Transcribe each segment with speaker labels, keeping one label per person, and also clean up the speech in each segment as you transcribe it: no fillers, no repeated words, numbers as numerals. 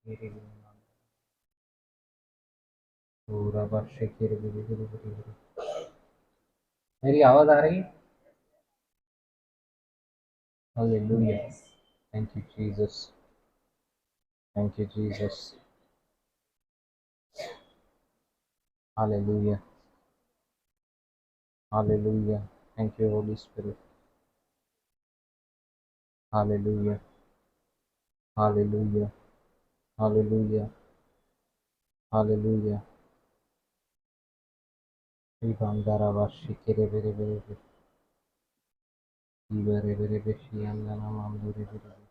Speaker 1: मेरे पूरा वर्ष मेरी आवाज आ रही है? Hallelujah. Thank you Jesus, thank you Jesus. Hallelujah, hallelujah. Thank you Holi spirit. Hallelujah, hallelujah, hallelujah, hallelujah. Ibangara bashikere bere bere bere. Ibere bere beshi andana mandure bere bere.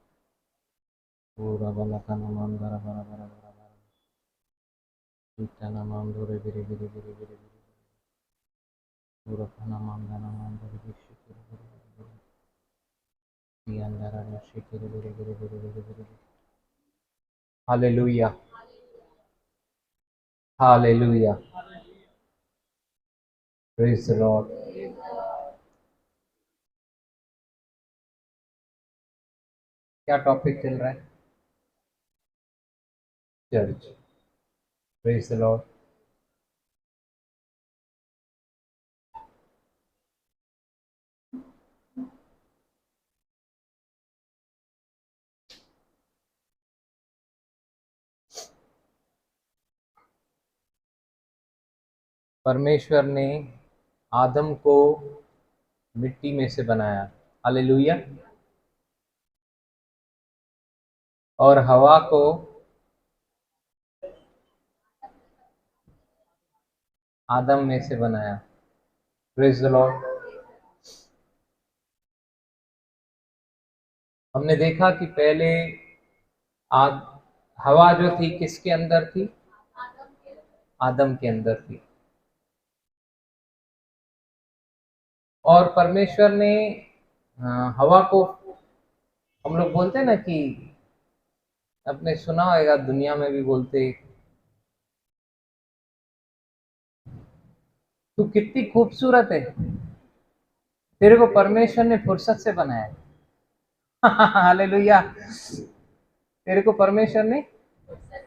Speaker 1: Pura balakana mandara bara bara bara bara. Itana mandure bere bere bere bere bere. Pura kana mandana mandure beshi bere bere bere bere. Iandara bashikere bere bere bere bere bere. Hallelujah, hallelujah. Praise the Lord. क्या topic चल रहा है? Church. Praise the Lord. परमेश्वर ने आदम को मिट्टी में से बनाया। हालेलुया। और हवा को आदम में से बनाया। Praise the Lord. हमने देखा कि पहले हवा जो थी किसके अंदर थी? आदम के अंदर थी। और परमेश्वर ने हवा को, हम लोग बोलते हैं ना कि आपने सुना होगा, दुनिया में भी बोलते, तू कितनी खूबसूरत है, तेरे को परमेश्वर ने फुर्सत से बनाया। हालेलुया। तेरे को परमेश्वर ने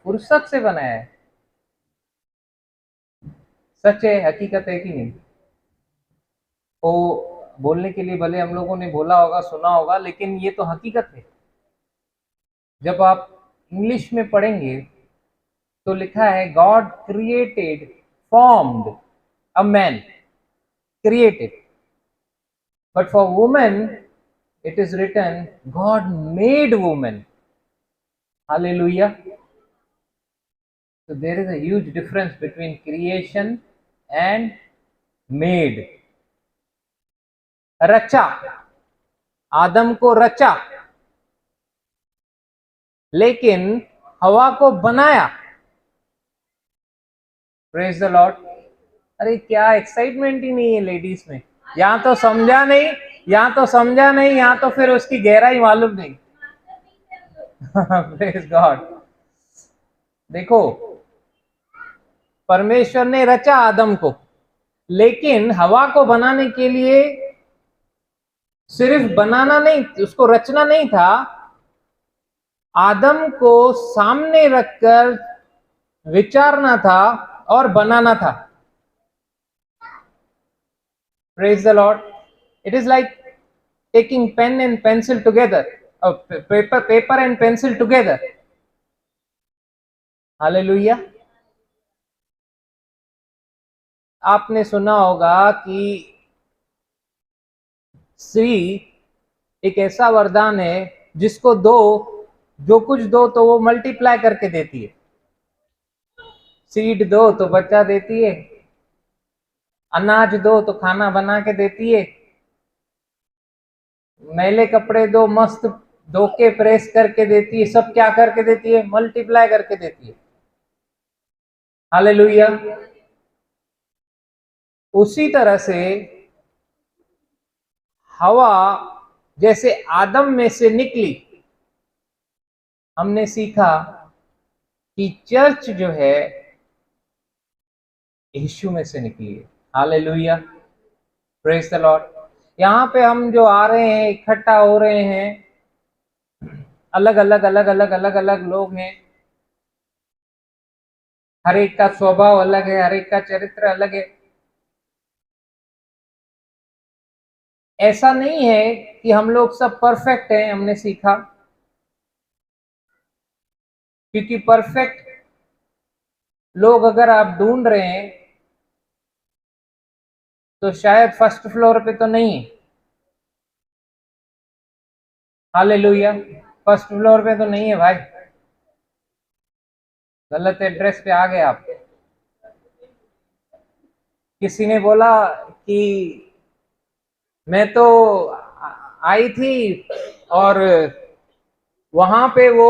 Speaker 1: फुर्सत से बनाया है। सच है, हकीकत है कि नहीं? वो बोलने के लिए भले हम लोगों ने बोला होगा, सुना होगा, लेकिन ये तो हकीकत है। जब आप इंग्लिश में पढ़ेंगे तो लिखा है God created, formed a man, created, but for women it is written God made woman. Hallelujah. So there is a huge difference between creation and made. रचा, आदम को रचा, लेकिन हवा को बनाया। Praise the Lord. अरे क्या एक्साइटमेंट ही नहीं है लेडीज में। यहाँ तो समझा नहीं, यहाँ तो समझा नहीं, यहाँ तो फिर उसकी गहराई मालूम नहीं। Praise God. देखो, परमेश्वर ने रचा आदम को, लेकिन हवा को बनाने के लिए सिर्फ बनाना नहीं, उसको रचना नहीं था, आदम को सामने रखकर विचारना था और बनाना था। Praise the Lord. It is like taking pen and pencil together, paper and pencil together. Hallelujah. आपने सुना होगा कि स्त्री एक ऐसा वरदान है जिसको दो, जो कुछ दो तो वो मल्टीप्लाई करके देती है। सीड दो तो बच्चा देती है, अनाज दो तो खाना बना के देती है, मैले कपड़े दो मस्त धो के प्रेस करके देती है। सब क्या करके देती है? मल्टीप्लाई करके देती है। हालेलुया। उसी तरह से हवा जैसे आदम में से निकली, हमने सीखा कि चर्च जो है यीशु में से निकली है। हालेलुया। Praise the Lord. यहाँ पे हम जो आ रहे हैं, इकट्ठा हो रहे हैं, अलग अलग लोग हैं, हर एक का स्वभाव अलग है, हर एक का चरित्र अलग है। ऐसा नहीं है कि हम लोग सब परफेक्ट हैं, हमने सीखा, क्योंकि परफेक्ट लोग अगर आप ढूंढ रहे हैं तो शायद फर्स्ट फ्लोर पे तो नहीं है। हालेलुया, फर्स्ट फ्लोर पे तो नहीं है भाई, गलत एड्रेस पे आ गए आप। किसी ने बोला कि मैं तो आई थी और वहां पे वो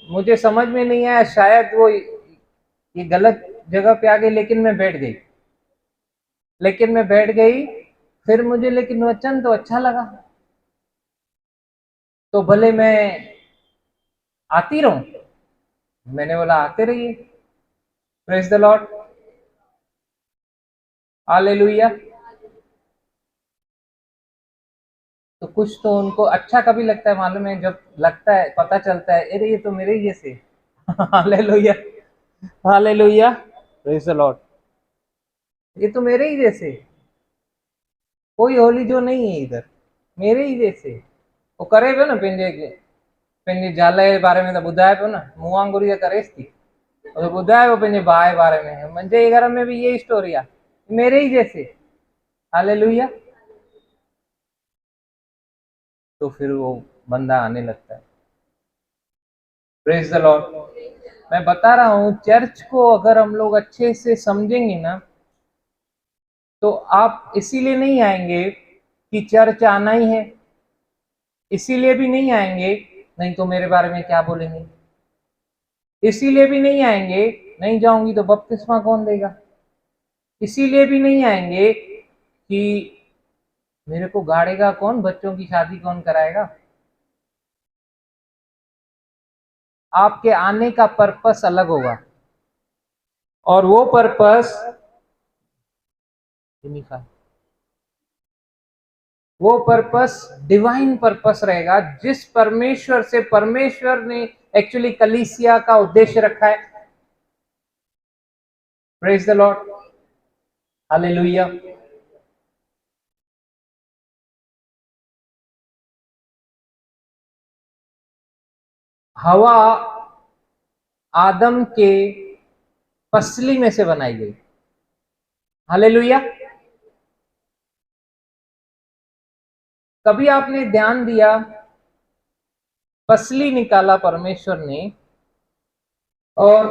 Speaker 1: मुझे समझ में नहीं आया, शायद वो ये गलत जगह पे आ गई, लेकिन मैं बैठ गई, फिर मुझे लेकिन वचन तो अच्छा लगा, तो भले मैं आती रहूं। मैंने बोला आते रहिए, प्रेज द लॉर्ड, हालेलुया। तो कुछ तो उनको अच्छा कभी लगता है मालूम है, जब लगता है, पता चलता है अरे ये तो मेरे ही जैसे। Hallelujah, hallelujah, praise the Lord, ये तो मेरे ही जैसे, कोई होली जो नहीं है इधर, मेरे ही जैसे। वो करे पियो न पंहिंजे ज़ाल जे बारे में त ॿुधाए पियो न, मूं वांगुरु इहा करेसि थी, तो ॿुधाए पियो पंहिंजे भाउ जे बारे में, मुंहिंजे घर में भी यही स्टोरी आहे, मेरे ही जैसे। हालेलुया। तो फिर वो बंदा आने लगता है, प्रेज द लॉर्ड। मैं बता रहा हूँ, चर्च को अगर हम लोग अच्छे से समझेंगे ना, तो आप इसीलिए नहीं आएंगे कि चर्च आना ही है, इसीलिए भी नहीं आएंगे नहीं तो मेरे बारे में क्या बोलेंगे, इसीलिए भी नहीं आएंगे नहीं जाऊंगी तो बपतिस्मा कौन देगा, इसीलिए भी नहीं आएंगे कि मेरे को गाड़ेगा कौन, बच्चों की शादी कौन कराएगा। आपके आने का पर्पस अलग होगा, और वो पर्पस डिवाइन पर्पस रहेगा, जिस परमेश्वर से परमेश्वर ने एक्चुअली कलीसिया का उद्देश्य रखा है। Praise the Lord, hallelujah. हवा आदम के पसली में से बनाई गई, हालेलुया। कभी आपने ध्यान दिया, पसली निकाला परमेश्वर ने और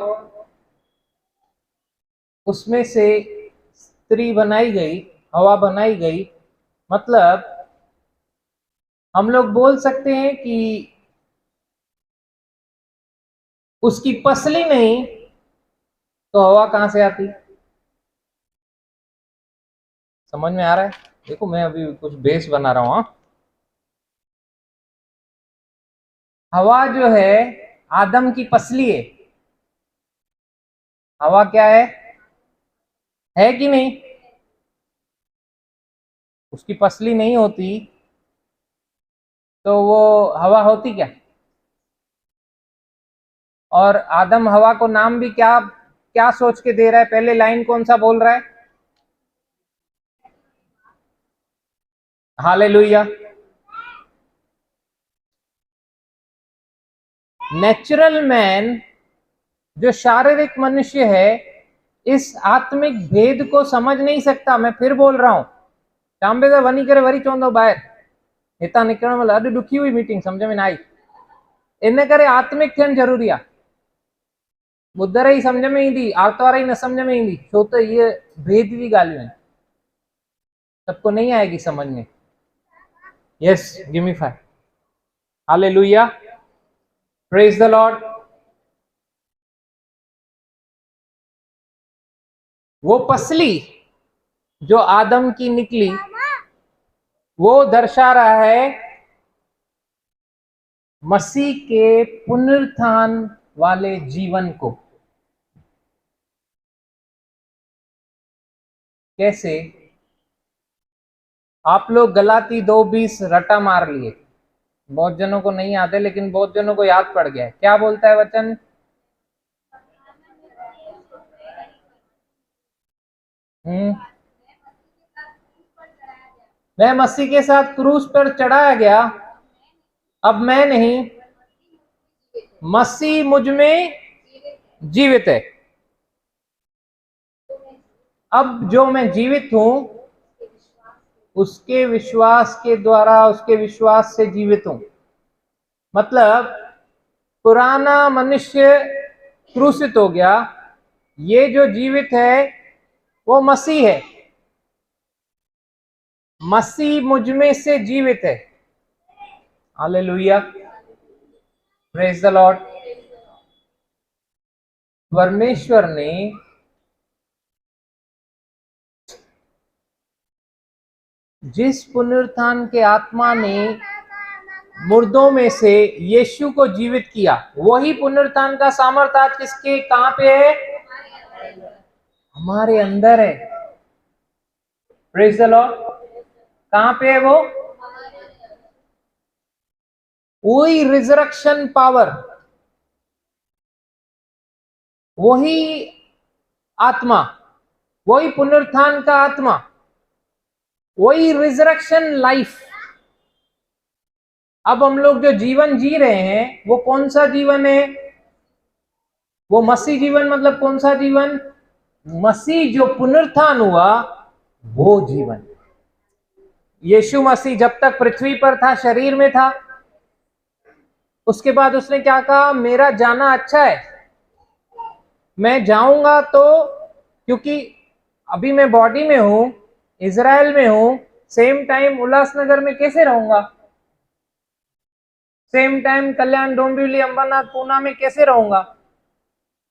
Speaker 1: उसमें से स्त्री बनाई गई, हवा बनाई गई, मतलब हम लोग बोल सकते हैं कि उसकी पसली नहीं तो हवा कहां से आती। समझ में आ रहा है? देखो मैं अभी कुछ बेस बना रहा हूं। हवा जो है आदम की पसली है, हवा क्या है कि नहीं? उसकी पसली नहीं होती तो वो हवा होती क्या? और आदम हवा को नाम भी क्या क्या सोच के दे रहा है, पहले लाइन कौन सा बोल रहा है? हालेलुया। नेचुरल मैन, जो शारीरिक मनुष्य है, इस आत्मिक भेद को समझ नहीं सकता। मैं फिर बोल रहा हूं, शाम जो वही करे वरी चवंदो ॿाहिरि, हितां निकिरण महिल अॼु ॾुखी हुई मीटिंग, समझ में न आई, इन करे आत्मिक थियणु ज़रूरी आहे। ॿुधर ई समझ में ईंदी, आर्तवार ई न समझ में ईंदी, छो त इहे भेद जी ॻाल्हियूं आहिनि, सबको नहीं आएगी समझ में। Yes, give me 5। Hallelujah, praise the Lord. वो पसली जो आदम की निकली, वो दर्शा रहा है मसीह के पुनरुत्थान वाले जीवन को। कैसे? आप लोग गलाती 2:20 रटा मार लिए, बहुत जनों को नहीं याद है, लेकिन बहुत जनों को याद पड़ गया है। क्या बोलता है वचन? मैं मसीह के साथ क्रूस पर चढ़ाया गया, अब मैं नहीं, मसीह मुझ में जीवित है। अब जो मैं जीवित हूं, उसके विश्वास के द्वारा, उसके विश्वास से जीवित हूं। मतलब पुराना मनुष्य क्रूसित हो गया, ये जो जीवित है वो मसीह है। मसीह मुझ में से जीवित है। Hallelujah, praise the Lord. परमेश्वर ने जिस पुनरुत्थान के आत्मा ने मुर्दों में से यीशु को जीवित किया, वही पुनरुत्थान का सामर्थ आज किसके कहां पे है? हमारे अंदर है। Praise the Lord. कहां पे है वो? वही रिजरेक्शन पावर, वही आत्मा, वही पुनरुत्थान का आत्मा, वही रिजरेक्शन लाइफ। अब हम लोग जो जीवन जी रहे हैं वो कौन सा जीवन है? वो मसीह जीवन। मतलब कौन सा जीवन? मसीह जो पुनरुत्थान हुआ वो जीवन। यीशु मसीह जब तक पृथ्वी पर था, शरीर में था, उसके बाद उसने क्या कहा? मेरा जाना अच्छा है, मैं जाऊंगा तो, क्योंकि अभी मैं बॉडी में हूं, इजराइल में हूं, सेम टाइम उल्लासनगर में कैसे रहूंगा? सेम टाइम कल्याण, डोंबिवली, अंबरनाथ, पूना में कैसे रहूंगा?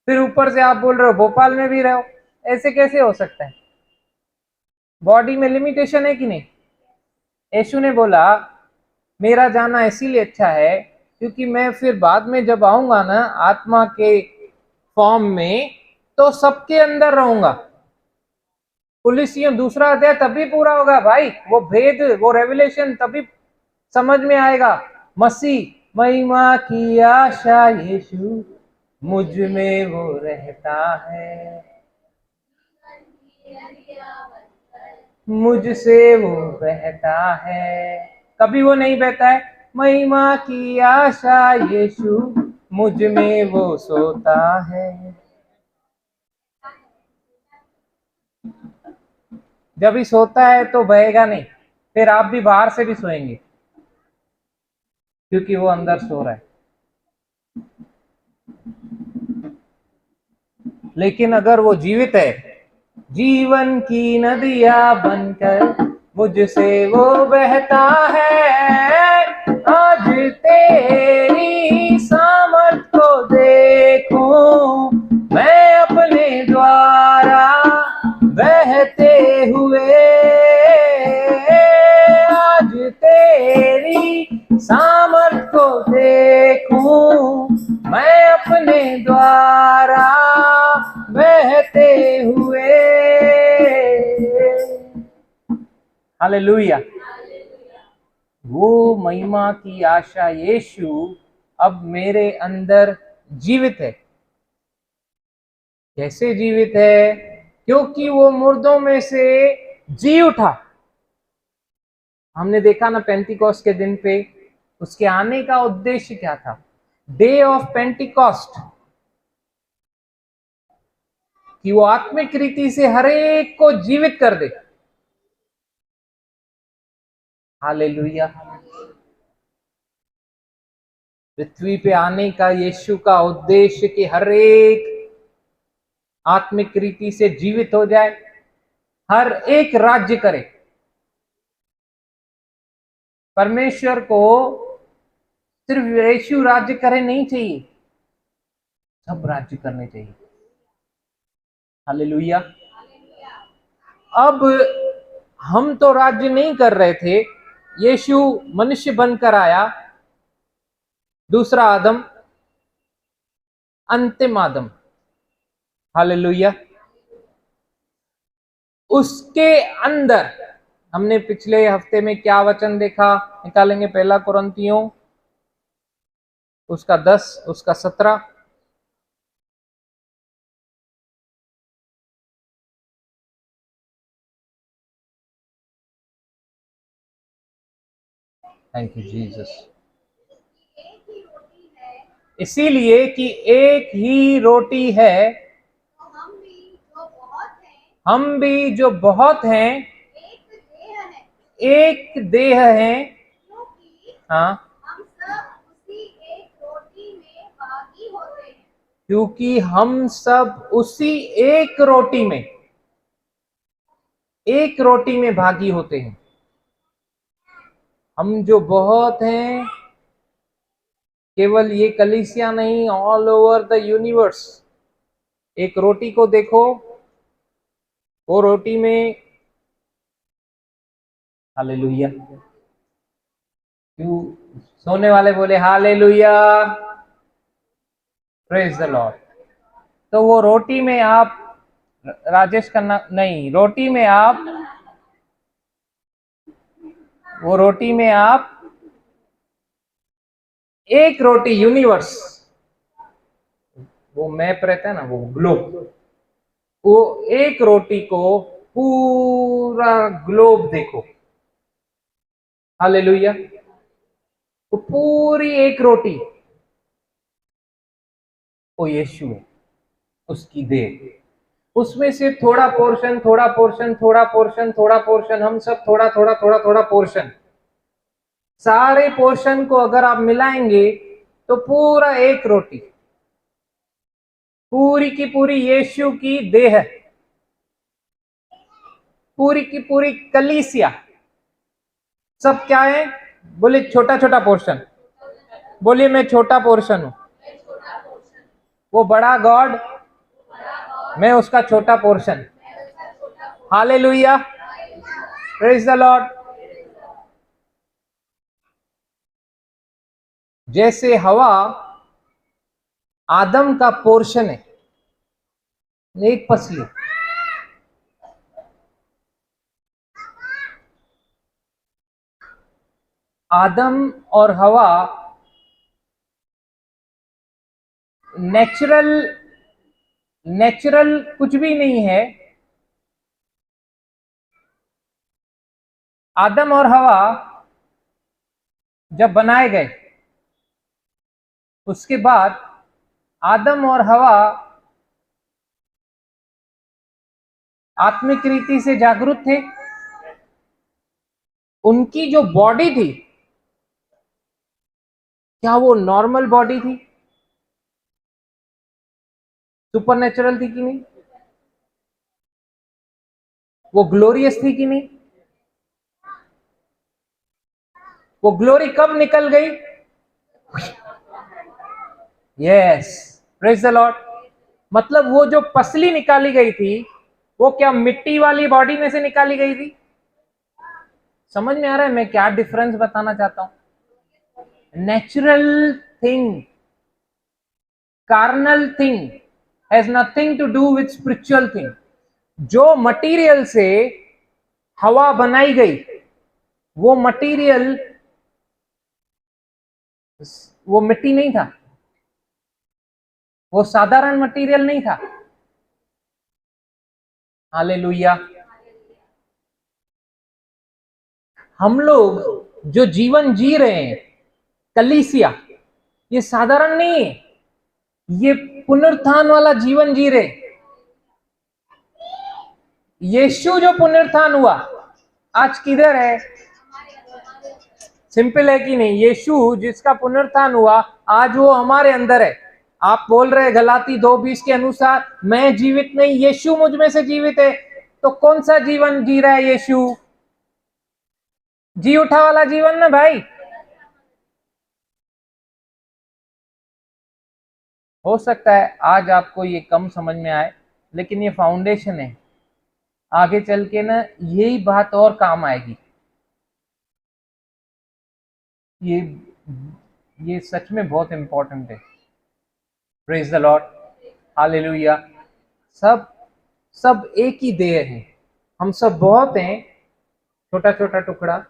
Speaker 1: फिर ऊपर से आप बोल रहे हो भोपाल में भी रहो, ऐसे कैसे हो सकता है? बॉडी में लिमिटेशन है कि नहीं? यीशु ने बोला मेरा जाना इसीलिए अच्छा है क्योंकि मैं फिर बाद में जब आऊंगा ना आत्मा के फॉर्म में, तो सबके अंदर रहूंगा। पुलिसियों दूसरा अध्याय तभी पूरा होगा भाई, वो भेद, वो रेवलेशन तभी समझ में आएगा। मसीह महिमा की आशा यीशु मुझ में वो रहता है, मुझसे वो बहता है। कभी वो नहीं बहता है। महिमा की आशा यीशु मुझ में वो सोता है। जब ही सोता है तो बहेगा नहीं, फिर आप भी बाहर से भी सोएंगे क्योंकि वो अंदर सो रहा है। लेकिन अगर वो जीवित है, जीवन की नदियां बनकर मुझसे वो बहता है, आज तेरी सामर्थ को देखूं मैं अपने द्वारा बहते हुए, आज तेरी सामर्थ को देखूं मैं अपने द्वारा बहते हुए। हालेलुया। वो महिमा की आशा यीशु अब मेरे अंदर जीवित है। कैसे जीवित है? क्योंकि वो मुर्दों में से जी उठा। हमने देखा ना पेंटिकॉस्ट के दिन पे उसके आने का उद्देश्य क्या था? डे ऑफ पेंटिकॉस्ट, कि वो आत्मिक रीति से हर एक को जीवित कर दे। हालेलुया। पृथ्वी पे आने का यीशु का उद्देश्य कि हर एक आत्मिक रीति से जीवित हो जाए, हर एक राज्य करे। परमेश्वर को सिर्फ यीशु राज्य करे नहीं चाहिए, सब राज्य करने चाहिए। हालेलुया। अब हम तो राज्य नहीं कर रहे थे, यीशु मनुष्य बनकर आया, दूसरा आदम, अंतिम आदम। हालेलुया। उसके अंदर हमने पिछले हफ्ते में क्या वचन देखा? निकालेंगे 1 कुरिन्थियों उसका 10, उसका 17। Thank you Jesus. इसीलिए कि एक ही रोटी है, हम भी जो बहुत हैं एक देह हैं। हाँ, क्योंकि हम सब उसी एक रोटी में भागी होते हैं। हम जो बहुत हैं, केवल ये कलीसिया नहीं, ऑल ओवर द यूनिवर्स। एक रोटी को देखो, वो रोटी में, हालेलुया, क्यों सोने वाले बोले हालेलुया, प्रेज द लॉर्ड। तो वो रोटी में आप, राजेश खन्ना नहीं, रोटी में आप, वो रोटी में आप एक रोटी यूनिवर्स, वो मैप रहता है ना, वो ग्लोब, वो एक रोटी को पूरा ग्लोब देखो, हालेलुया। तो पूरी एक रोटी वो यीशु है, उसकी देह। उसमें से थोड़ा पोर्शन, थोड़ा पोर्शन, थोड़ा पोर्शन, थोड़ा पोर्शन, हम सब थोड़ा थोड़ा थोड़ा थोड़ा पोर्शन, सारे पोर्शन को अगर आप मिलाएंगे तो पूरा एक रोटी, पूरी की पूरी यीशु की देह, पूरी की पूरी कलीसिया, सब क्या है? बोले छोटा छोटा पोर्शन। बोलिए मैं छोटा पोर्शन हूं। वो बड़ा गॉड, मैं उसका छोटा portion. Hallelujah, praise the Lord. जैसे हवा आदम का पोर्शन है, एक पसली, आदम और हवा नेचुरल, नेचुरल कुछ भी नहीं है। आदम और हवा जब बनाए गए, उसके बाद आदम और हवा आत्मिक रीति से जागरूक थे। उनकी जो बॉडी थी, क्या वो नॉर्मल बॉडी थी? सुपरनेचुरल थी कि नहीं? वो ग्लोरियस थी कि नहीं? वो ग्लोरी कब निकल गई? Yes, praise the Lord. मतलब वो जो पसली निकाली गई थी, वो क्या मिट्टी वाली बॉडी में से निकाली गई थी? समझ में आ रहा है मैं क्या डिफरेंस बताना चाहता हूं? Natural thing, carnal thing has nothing to do with spiritual thing. जो मटेरियल से हवा बनाई गई, वो मटेरियल, वो मिट्टी नहीं था, वो साधारण मटेरियल नहीं था। हालेलुया। हम लोग जो जीवन जी रहे हैं, कलीसिया, ये साधारण नहीं है, ये पुनरुत्थान वाला जीवन जी रहे। यीशु जो पुनरुत्थान हुआ, आज किधर है? सिंपल है कि नहीं? यीशु जिसका पुनरुत्थान हुआ, आज वो हमारे अंदर है। आप बोल रहे गलाती 2:20 के अनुसार, मैं जीवित नहीं, यीशु मुझ में से जीवित है। तो कौन सा जीवन जी रहा है यीशु? जी उठा वाला जीवन ना भाई। हो सकता है आज आपको ये कम समझ में आए, लेकिन ये फाउंडेशन है। आगे चल के ना यही बात और काम आएगी। ये ये सच में बहुत इंपॉर्टेंट है। Praise the Lord, hallelujah. सब सब एक ही देह है। हम सब बहुत हैं, छोटा छोटा टुकड़ा,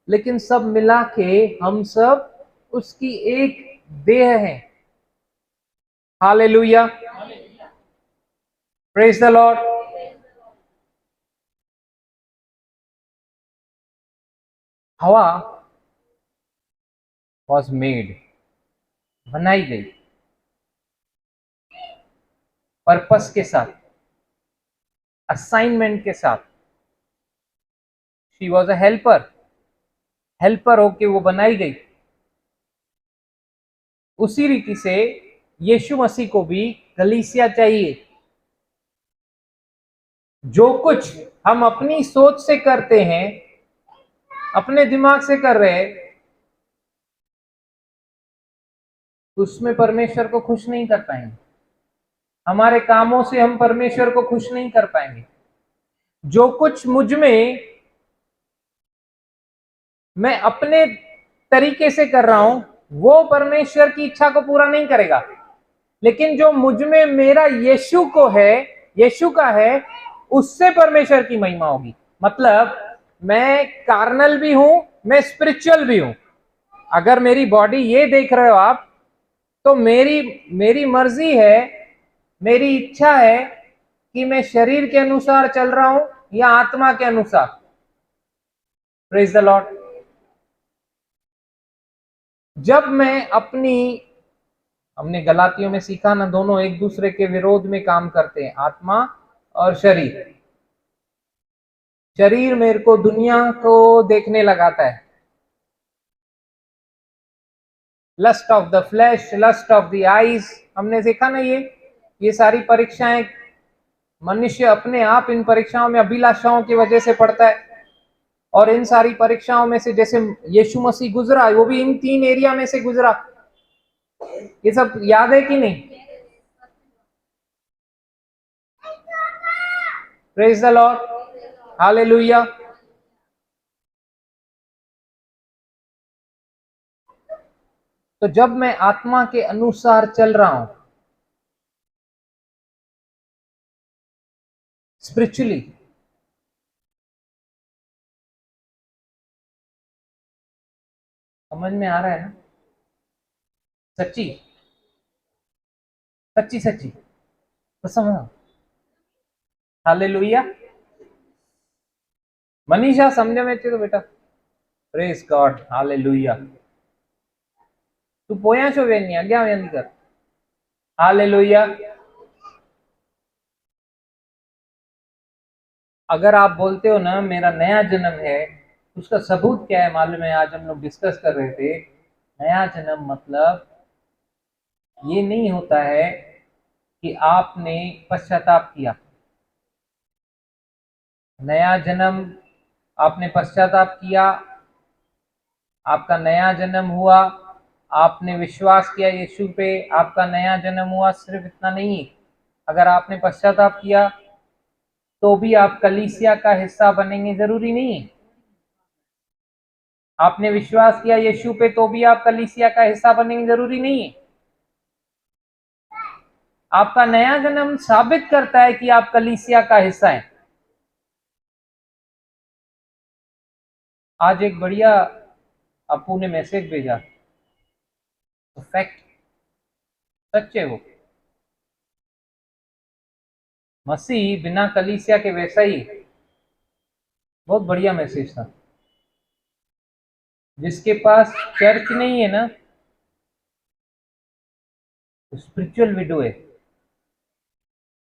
Speaker 1: लेकिन सब मिला के हम सब उसकी एक देह हैं। Hallelujah, praise the Lord. हवा वॉज मेड, बनाई गई पर्पस के साथ, असाइनमेंट के साथ। She was a helper, helper होके वो बनाई गई। उसी रीति से यीशु मसीह को भी कलीसिया चाहिए। जो कुछ हम अपनी सोच से करते हैं, अपने दिमाग से कर रहे हैं, उसमें परमेश्वर को खुश नहीं कर पाएंगे। हमारे कामों से हम परमेश्वर को खुश नहीं कर पाएंगे। जो कुछ मुझ में मैं अपने तरीके से कर रहा हूं, वो परमेश्वर की इच्छा को पूरा नहीं करेगा। लेकिन जो मुझ में मेरा यीशु को है, यीशु का है, उससे परमेश्वर की महिमा होगी। मतलब मैं कार्नल भी हूं, मैं स्पिरिचुअल भी हूं। अगर मेरी बॉडी ये देख रहे हो आप, तो मेरी मर्जी है, मेरी इच्छा है कि मैं शरीर के अनुसार चल रहा हूं या आत्मा के अनुसार। Praise the Lord. जब मैं हमने गलातियों में सीखा ना, दोनों एक दूसरे के विरोध में काम करते हैं, आत्मा और शरीर। शरीर मेरे को दुनिया को देखने लगाता है, lust of the flesh, lust of the eyes. हमने देखा ना, ये सारी परीक्षाएं मनुष्य अपने आप इन परीक्षाओं में अभिलाषाओं की वजह से पड़ता है। और इन सारी परीक्षाओं में से जैसे यीशु मसीह गुजरा, वो भी इन 3 एरिया में से गुजरा। ये सब याद है कि नहीं? Praise the Lord, hallelujah. तो जब मैं आत्मा के अनुसार चल रहा हूं, स्पिरिचुअली, समझ में आ रहा है ना? सच्ची सच्ची सच्ची तो समझ। हालेलुया। मनीषा समझ में अचे तो बेटा? Praise God, hallelujah. तू पोयां छो वेंदी, अॻियां वेंदी कर। हालेलुया। अगर आप बोलते हो ना मेरा नया जन्म है, उसका सबूत क्या है मालूम है? आज हम लोग डिस्कस कर रहे थे, नया जन्म मतलब ये नहीं होता है कि आपने पश्चाताप किया। नया जन्म, आपने पश्चाताप किया, आपका नया जन्म हुआ, आपने विश्वास किया यीशु पे, आपका नया जन्म हुआ। सिर्फ इतना नहीं, अगर आपने पश्चाताप किया तो भी आप कलीसिया का हिस्सा बनेंगे, जरूरी नहीं है। आपने विश्वास किया यीशु पे तो भी आप कलीसिया का हिस्सा बनेंगे, जरूरी नहीं है। आपका नया जन्म साबित करता है कि आप कलीसिया का हिस्सा हैं। आज एक बढ़िया अपू ने मैसेज भेजा, तो फैक्ट, सच है वो। मसीह बिना कलीसिया के वैसा ही। बहुत बढ़िया मैसेज था। जिसके पास चर्च नहीं है ना, तो स्पिरिचुअल विडो है,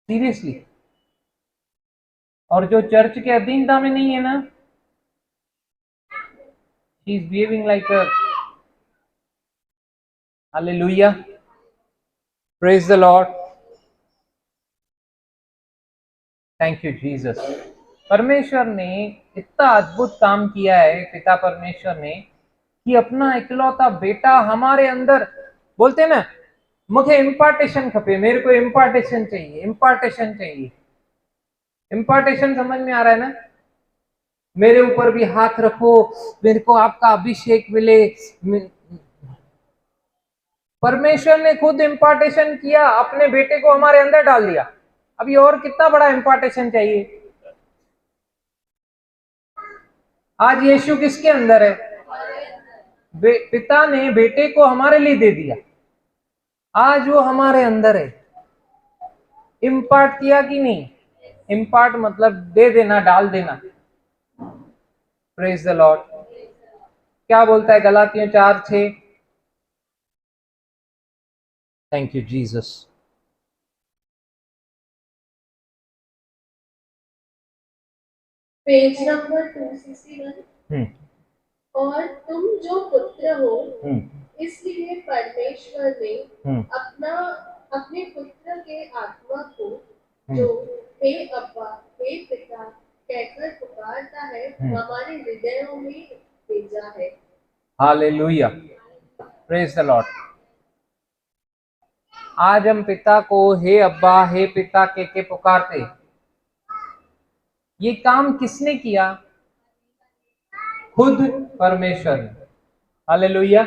Speaker 1: सीरियसली। और जो चर्च के अधीनता में नहीं है ना, she is behaving like a, hallelujah, praise the Lord, thank you Jesus. परमेश्वर ने इतना अद्भुत काम किया है, पिता परमेश्वर ने, कि अपना इकलौता बेटा हमारे अंदर, बोलते ना, मुझे इम्पार्टेशन खपे, मेरे को इम्पार्टेशन चाहिए, इम्पार्टेशन चाहिए। इम्पार्टेशन समझ में आ रहा है ना? मेरे ऊपर भी हाथ रखो, मेरे को आपका अभिषेक मिले। परमेश्वर ने खुद इम्पार्टेशन किया, अपने बेटे को हमारे अंदर डाल दिया। अभी और कितना बड़ा इम्पार्टेशन चाहिए? आज यीशु किसके अंदर है? पिता ने बेटे को हमारे लिए दे दिया। आज वो हमारे अंदर है। इम्पार्ट किया कि नहीं? इम्पार्ट मतलब दे देना, डाल देना। Praise the Lord. क्या बोलता है गलातियों 4:6? Thank you Jesus.
Speaker 2: Page number 261।
Speaker 1: हम्म
Speaker 2: और तुम जो पुत्र हो,
Speaker 1: हम्म
Speaker 2: इसलिए परमेश्वर ने
Speaker 1: हम्म
Speaker 2: अपना अपने पुत्र के आत्मा को,
Speaker 1: हम्म
Speaker 2: जो हे अब्बा, हे पिता कहकर पुकारता है, हमारे हृदयों में भेजा है।
Speaker 1: हालेलुया। Praise the Lord. आज हम पिता को हे अब्बा, हे पिता कह के पुकारते। ये काम किसने किया? खुद परमेश्वर ने। हालेलुया।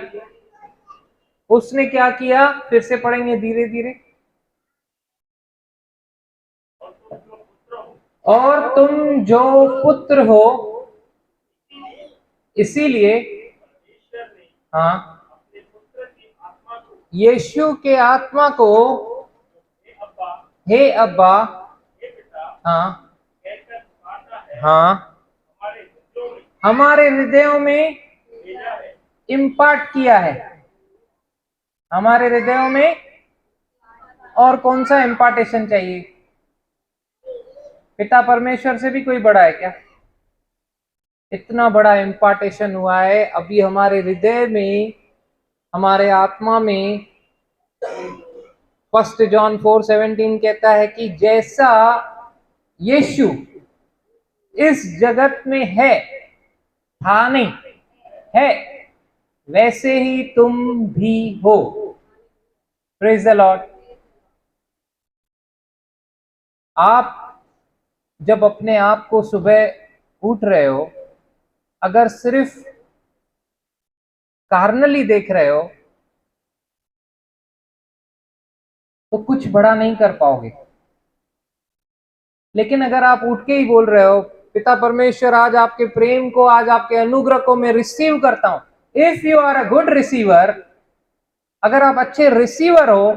Speaker 1: उसने क्या किया? फिर से पढ़ेंगे धीरे धीरे। और तुम जो पुत्र हो, इसीलिए, हाँ, यीशु के आत्मा को हे अब्बा, हाँ हाँ, हमारे हृदयों में इम्पार्ट किया है। हमारे हृदयों में। और कौन सा इम्पार्टेशन चाहिए? पिता परमेश्वर से भी कोई बड़ा है क्या? इतना बड़ा इम्पार्टेशन हुआ है अभी हमारे हृदय में, हमारे आत्मा में। 1 जॉन 4:17 कहता है कि जैसा यीशु इस जगत में है, था नहीं, है, वैसे ही तुम भी हो। Praise the Lord. आप जब अपने आप को सुबह उठ रहे हो, अगर सिर्फ कार्नली देख रहे हो तो कुछ बड़ा नहीं कर पाओगे। लेकिन अगर आप उठ के ही बोल रहे हो, पिता परमेश्वर आज आपके प्रेम को, आज आपके अनुग्रह को मैं रिसीव करता हूं। If you are a good receiver, अगर आप अच्छे रिसीवर हो,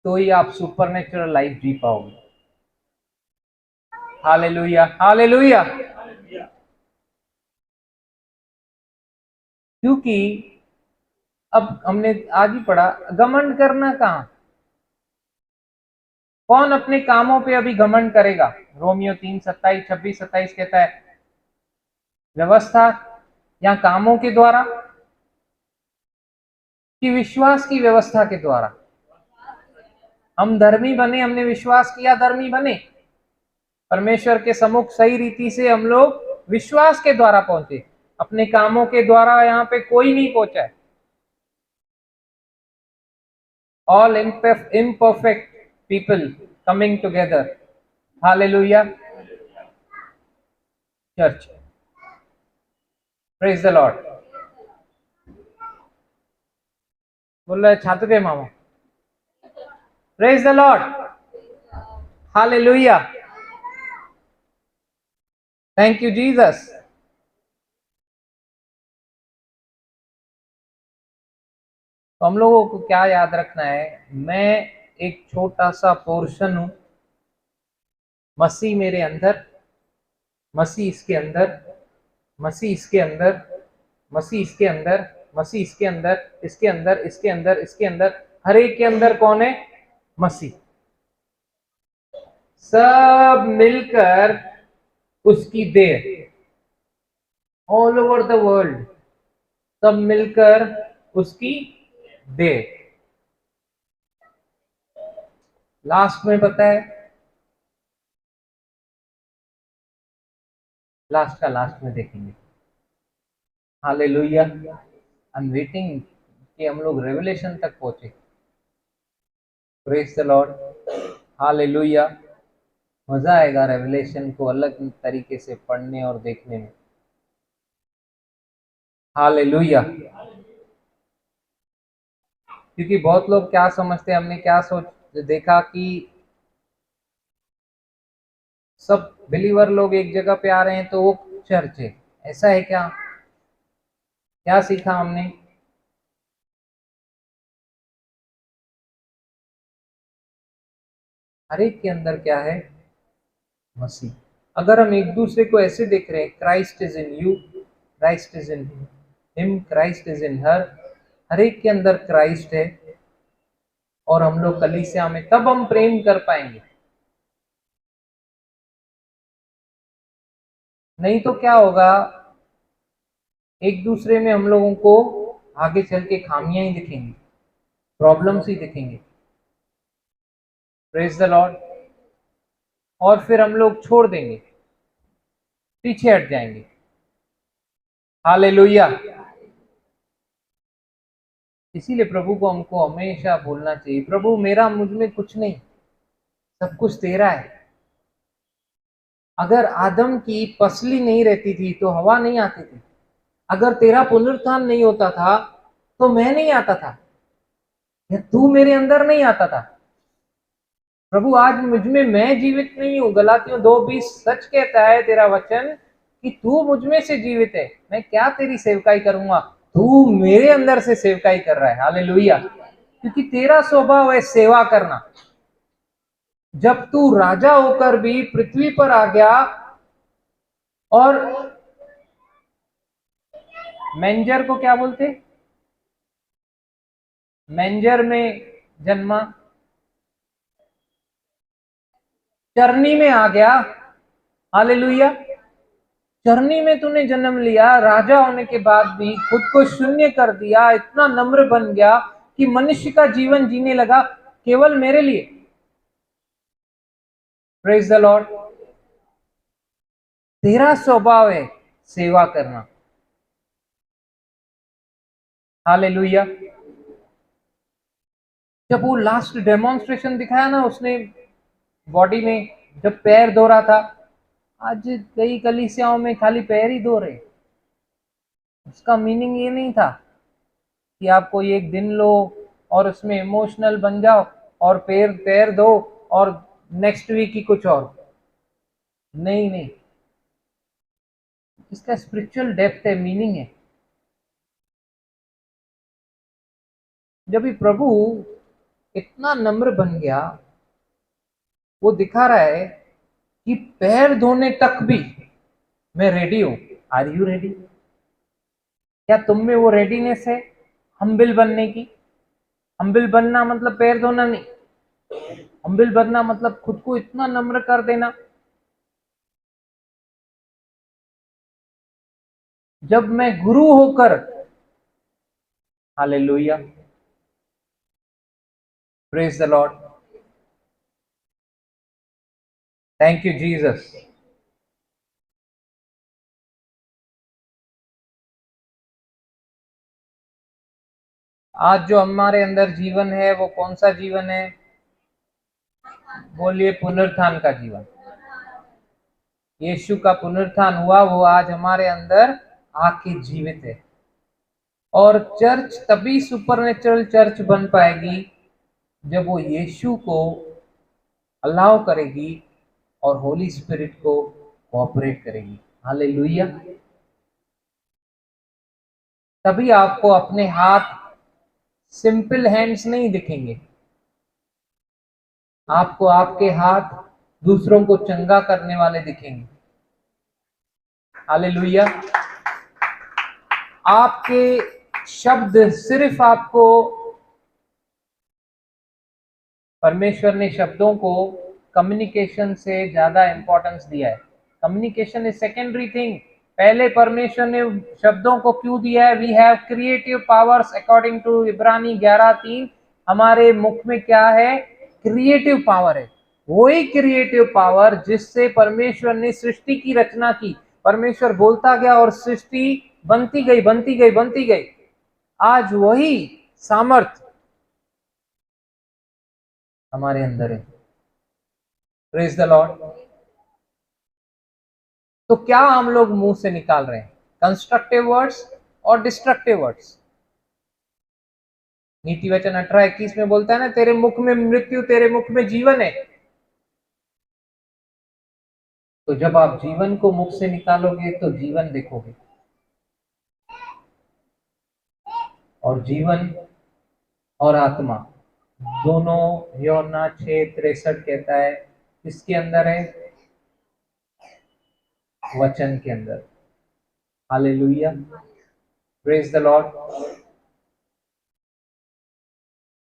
Speaker 1: तो ही आप सुपरनेचुरल लाइफ जी पाओगे। Hallelujah, hallelujah. क्योंकि अब हमने आज ही पढ़ा, घमंड करना कहां? कौन अपने कामों पे अभी घमंड करेगा? रोमियो 3:27-26-27 कहता है, व्यवस्था या कामों के द्वारा कि विश्वास की व्यवस्था के द्वारा? हम धर्मी बने, हमने विश्वास किया, धर्मी बने। परमेश्वर के सम्मुख सही रीति से हम लोग विश्वास के द्वारा पहुंचे। अपने कामों के द्वारा यहाँ पे कोई नहीं पहुंचा है। All imperfect people coming together. Hallelujah. Church. Praise the Lord. बोल रहे छात्र के मामा। Praise the Lord. Hallelujah. Thank you Jesus. तो हम लोगों को क्या याद रखना है? मैं एक छोटा सा पोर्शन हूं, मसीह मेरे अंदर, मसीह इसके अंदर, मसीह इसके अंदर, मसीह इसके अंदर, मसीह इसके अंदर, इसके अंदर, इसके अंदर, इसके अंदर, हर एक के अंदर कौन है? मसीह। सब मिलकर उसकी देह, ऑल ओवर द वर्ल्ड, सब मिलकर उसकी देह। लास्ट में पता है, लास्ट का लास्ट में देखेंगे। हालेलुया। आई एम वेटिंग कि हम लोग रेवलेशन तक पहुंचे। Praise the Lord. हालेलुया। मजा आएगा रेवलेशन को अलग तरीके से पढ़ने और देखने में। हालेलुया। क्योंकि बहुत लोग क्या समझते हैं, हमने क्या सोच देखा कि सब बिलीवर लोग एक जगह पे आ रहे हैं तो वो चर्च है। ऐसा है क्या? क्या सीखा हमने? हर एक के अंदर क्या है? मसीह। अगर हम एक दूसरे को ऐसे देख रहे हैं, Christ is in you, Christ is in him, Christ is in her, हर एक के अंदर क्राइस्ट है, और हम लोग कलीसिया में, तब हम प्रेम कर पाएंगे। नहीं तो क्या होगा, एक दूसरे में हम लोगों को आगे चल के खामियां ही दिखेंगी, प्रॉब्लम्स ही दिखेंगे। Praise the Lord. और फिर हम लोग छोड़ देंगे, पीछे हट जाएंगे। हालेलुया। इसीलिए प्रभु को हमको हमेशा बोलना चाहिए, प्रभु मेरा मुझ में कुछ नहीं, सब कुछ तेरा है। अगर आदम की पसली नहीं रहती थी तो हवा नहीं आती थी। अगर तेरा पुनरुत्थान नहीं होता था तो मैं नहीं आता था, या तू मेरे अंदर नहीं आता था। प्रभु आज मुझ में मैं जीवित नहीं हूं। गलातियों 2:20 सच कहता है तेरा वचन कि तू मुझ में से जीवित है। मैं क्या तेरी सेवकाई करूंगा, तू मेरे अंदर से सेवकाई कर रहा है। हालेलुया। क्योंकि तेरा स्वभाव है सेवा करना। जब तू राजा होकर भी पृथ्वी पर आ गया और मैंजर को क्या बोलते, मैंजर में जन्मा, चरनी में आ गया। हालेलुया। चरनी में तूने जन्म लिया, राजा होने के बाद भी खुद को शून्य कर दिया, इतना नम्र बन गया कि मनुष्य का जीवन जीने लगा केवल मेरे लिए। Praise the Lord. तेरा स्वभाव है सेवा करना। हालेलुया। जब वो लास्ट डेमोन्स्ट्रेशन दिखाया ना उसने बॉडी में, जब पैर धो रहा था, आज कई कलीसियाओं में खाली पैर ही धो रहे। उसका मीनिंग ये नहीं था कि आप कोई एक दिन लो और उसमें इमोशनल बन जाओ और पैर पैर दो और नेक्स्ट वीक ही कुछ और। नहीं नहीं, इसका स्पिरिचुअल डेप्थ है, मीनिंग है। जब भी प्रभु इतना नम्र बन गया, वो दिखा रहा है कि पैर धोने तक भी मैं रेडी हूं। Are you ready? क्या तुम में वो रेडीनेस है हम्बिल बनने की? हम्बिल बनना मतलब पैर धोना नहीं, हम्बिल बनना मतलब खुद को इतना नम्र कर देना। जब मैं गुरु होकर, hallelujah, praise the Lord, thank you Jesus. आज जो हमारे अंदर जीवन है वो कौन सा जीवन है? बोलिए, पुनरुत्थान का जीवन। यीशु का पुनरुत्थान हुआ, वो आज हमारे अंदर आके जीवित है। और चर्च तभी सुपरनेचुरल चर्च बन पाएगी जब वो यीशु को अलाउ करेगी और होली स्पिरिट को कोऑपरेट करेगी। हालेलुया। तभी आपको अपने हाथ सिंपल हैंड्स नहीं दिखेंगे, आपको आपके हाथ दूसरों को चंगा करने वाले दिखेंगे। हालेलुया। आपके शब्द सिर्फ आपको, परमेश्वर ने शब्दों को कम्युनिकेशन से ज्यादा इंपॉर्टेंस दिया है। Communication is secondary thing. पहले परमेश्वर ने शब्दों को क्यों दिया है? We have creative powers according to इब्रानी 11:3। हमारे मुख में क्या है? क्रिएटिव पावर है। वही क्रिएटिव पावर जिससे परमेश्वर ने सृष्टि की रचना की। परमेश्वर बोलता गया और सृष्टि बनती गई, बनती गई, बनती गई। आज वही सामर्थ हमारे अंदर है। Praise the lord. तो क्या हम लोग मुंह से निकाल रहे हैं? कंस्ट्रक्टिव वर्ड्स और डिस्ट्रक्टिव वर्ड्स। नीति वचन 18:21 में बोलता है ना, तेरे मुख में मृत्यु, तेरे मुख में जीवन है। तो जब आप जीवन को मुख से निकालोगे तो जीवन देखोगे, और जीवन और आत्मा दोनों यूहन्ना 6:63 कहता है, किसके अंदर है? वचन के अंदर। Hallelujah, praise the Lord.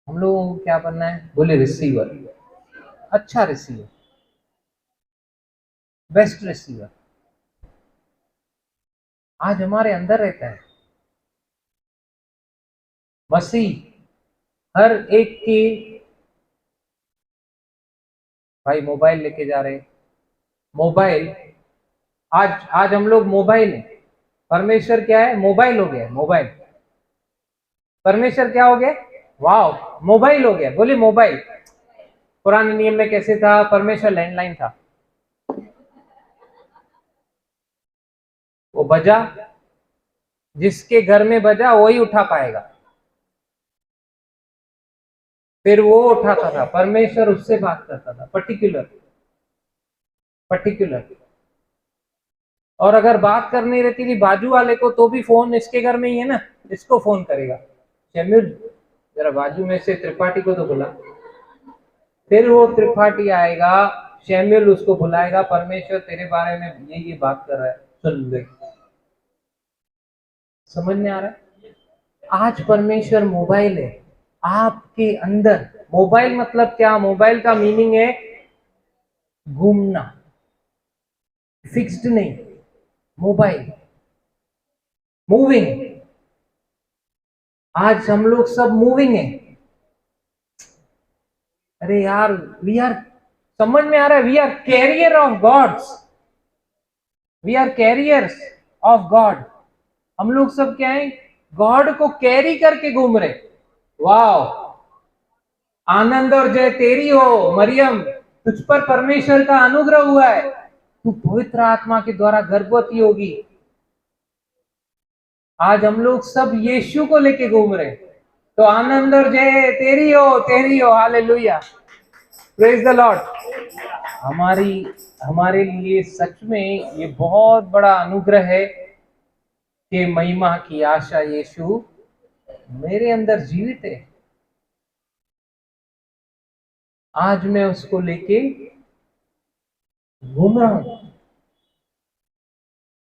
Speaker 1: हम लोगों को क्या बनना है? बोले रिसीवर, अच्छा रिसीवर, बेस्ट रिसीवर आज हमारे अंदर रहता है। मसीह हर एक की, भाई मोबाइल लेके जा रहे, मोबाइल, आज आज हम लोग मोबाइल है। परमेश्वर क्या है? मोबाइल हो गया, मोबाइल। परमेश्वर क्या हो गया? वाह, मोबाइल हो गया। बोले मोबाइल। पुराने नियम में कैसे था? परमेश्वर लैंडलाइन था, वो बजा, जिसके घर में बजा वही उठा पाएगा। फिर वो उठाता था, परमेश्वर उससे बात करता था, पर्टिकुलर पर्टिकुलर। और अगर बात करनी रहती थी बाजू वाले को, तो भी फोन इसके घर में ही है ना, इसको फोन करेगा, शमीर जरा बाजू में से त्रिपाठी को तो बुला। फिर वो त्रिपाठी आएगा, शैम्यूल उसको बुलाएगा, परमेश्वर तेरे बारे में ये बात कर रहा है, सुन ले। समझ में आ रहा है? आज परमेश्वर मोबाइल है आपके अंदर। मोबाइल मतलब क्या? मोबाइल का मीनिंग है घूमना, फिक्स्ड नहीं, मोबाइल मूविंग। आज हम लोग सब मूविंग है। अरे यार, वी आर, समझ में आ रहा है? We are carrier of God's, we are carriers of God. हम लोग सब क्या है? गॉड को कैरी करके घूम रहे। वाह, आनंद और जय तेरी हो मरियम, तुझ पर परमेश्वर का अनुग्रह हुआ है, तू पवित्र आत्मा के द्वारा गर्भवती होगी। आज हम लोग सब यीशु को लेके घूम रहे, तो आनंद और जय तेरी हो, तेरी हो। Hallelujah, praise the Lord. हमारी हमारे लिए सच में ये बहुत बड़ा अनुग्रह है कि महिमा की आशा यीशु मेरे अंदर जीवित है। आज मैं उसको लेके घूम रहा हूं।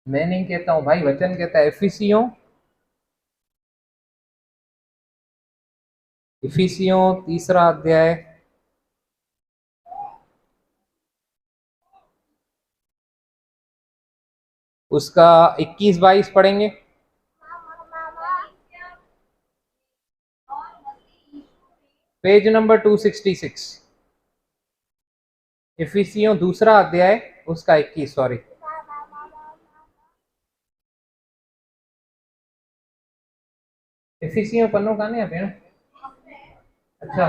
Speaker 1: मैं नहीं कहता हूं भाई, वचन कहता है, इफिसियों 3 अध्याय, उसका 21-22 पढ़ेंगे। पेज नंबर 266, इफिसियों 2 अध्याय, उसका 21, सॉरी। इफिसियों पन्नों का नहीं है? अच्छा,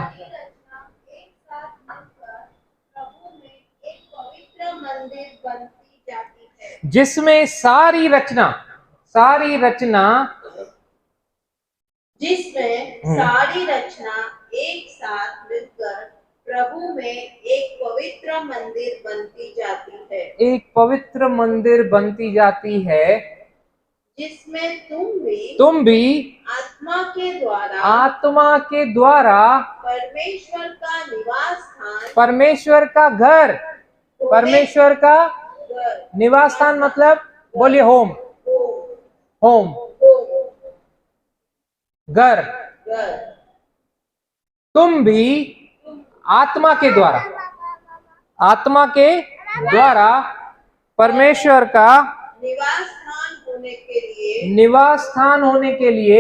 Speaker 2: मंदिर बनती जाती है,
Speaker 1: जिसमें सारी रचना, सारी रचना,
Speaker 2: जिसमें सारी रचना एक साथ मिलकर प्रभु में एक पवित्र मंदिर बनती जाती है,
Speaker 1: एक पवित्र मंदिर बनती जाती है,
Speaker 2: जिसमें
Speaker 1: तुम भी
Speaker 2: आत्मा के द्वारा परमेश्वर का निवास स्थान,
Speaker 1: परमेश्वर का घर, परमेश्वर का निवास स्थान मतलब, बोलिए होम, होम, घर। तुम भी आत्मा के द्वारा, आत्मा के द्वारा परमेश्वर का निवास स्थान होने के लिए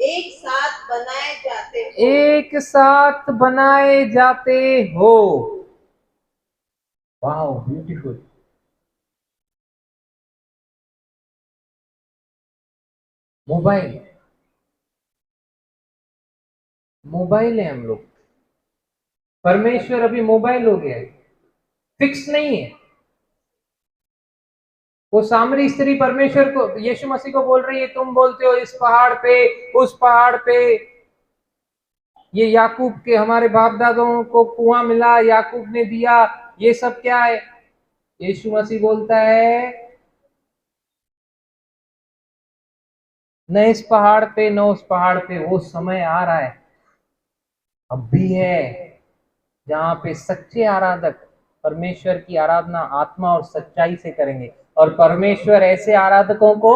Speaker 2: एक साथ बनाए जाते हो,
Speaker 1: एक साथ बनाए जाते हो। Wow, beautiful. मोबाइल, मोबाइल है हम लोग। परमेश्वर अभी मोबाइल हो गया है, फिक्स नहीं है। वो सामरी स्त्री परमेश्वर को, यीशु मसीह को बोल रही है, तुम बोलते हो इस पहाड़ पे, उस पहाड़ पे, ये याकूब के, हमारे बाप दादों को कुआं मिला, याकूब ने दिया, ये सब क्या है? यीशु मसीह बोलता है, न इस पहाड़ पे न उस पहाड़ पे, वो समय आ रहा है, अब भी है, जहाँ पे सच्चे आराधक परमेश्वर की आराधना आत्मा और सच्चाई से करेंगे, और परमेश्वर ऐसे आराधकों को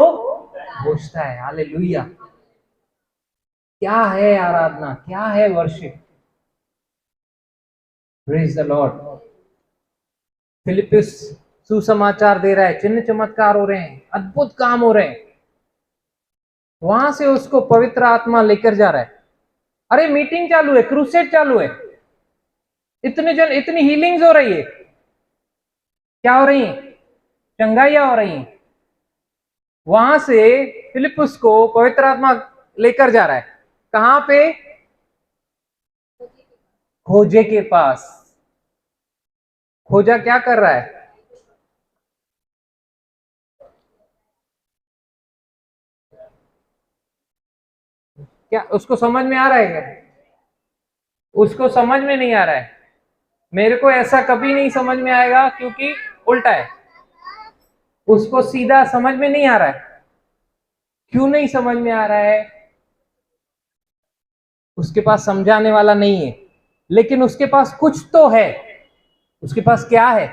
Speaker 1: पूछता है। हालेलुया। क्या है आराधना, क्या है worship? Praise the Lord. Philips सुसमाचार दे रहा है, चिन्ह चमत्कार हो रहे हैं, अद्भुत काम हो रहे हैं, वहां से उसको पवित्र आत्मा लेकर जा रहा है। अरे मीटिंग चालू है, क्रूसेड चालू है, इतनी हीलिंग्स हो रही है, क्या हो रही है? चंगाइयां हो रही हैं। वहां से फिलिपुस को पवित्र आत्मा लेकर जा रहा है, कहां पे? खोजे के पास। खोजा क्या कर रहा है? क्या उसको समझ में आ रहा है क्या? उसको समझ में नहीं आ रहा है। मेरे को ऐसा कभी नहीं समझ में आएगा, क्योंकि उल्टा है। उसको सीधा समझ में नहीं आ रहा है। क्यों नहीं समझ में आ रहा है? उसके पास समझाने वाला नहीं है, लेकिन उसके पास कुछ तो है। उसके पास क्या है?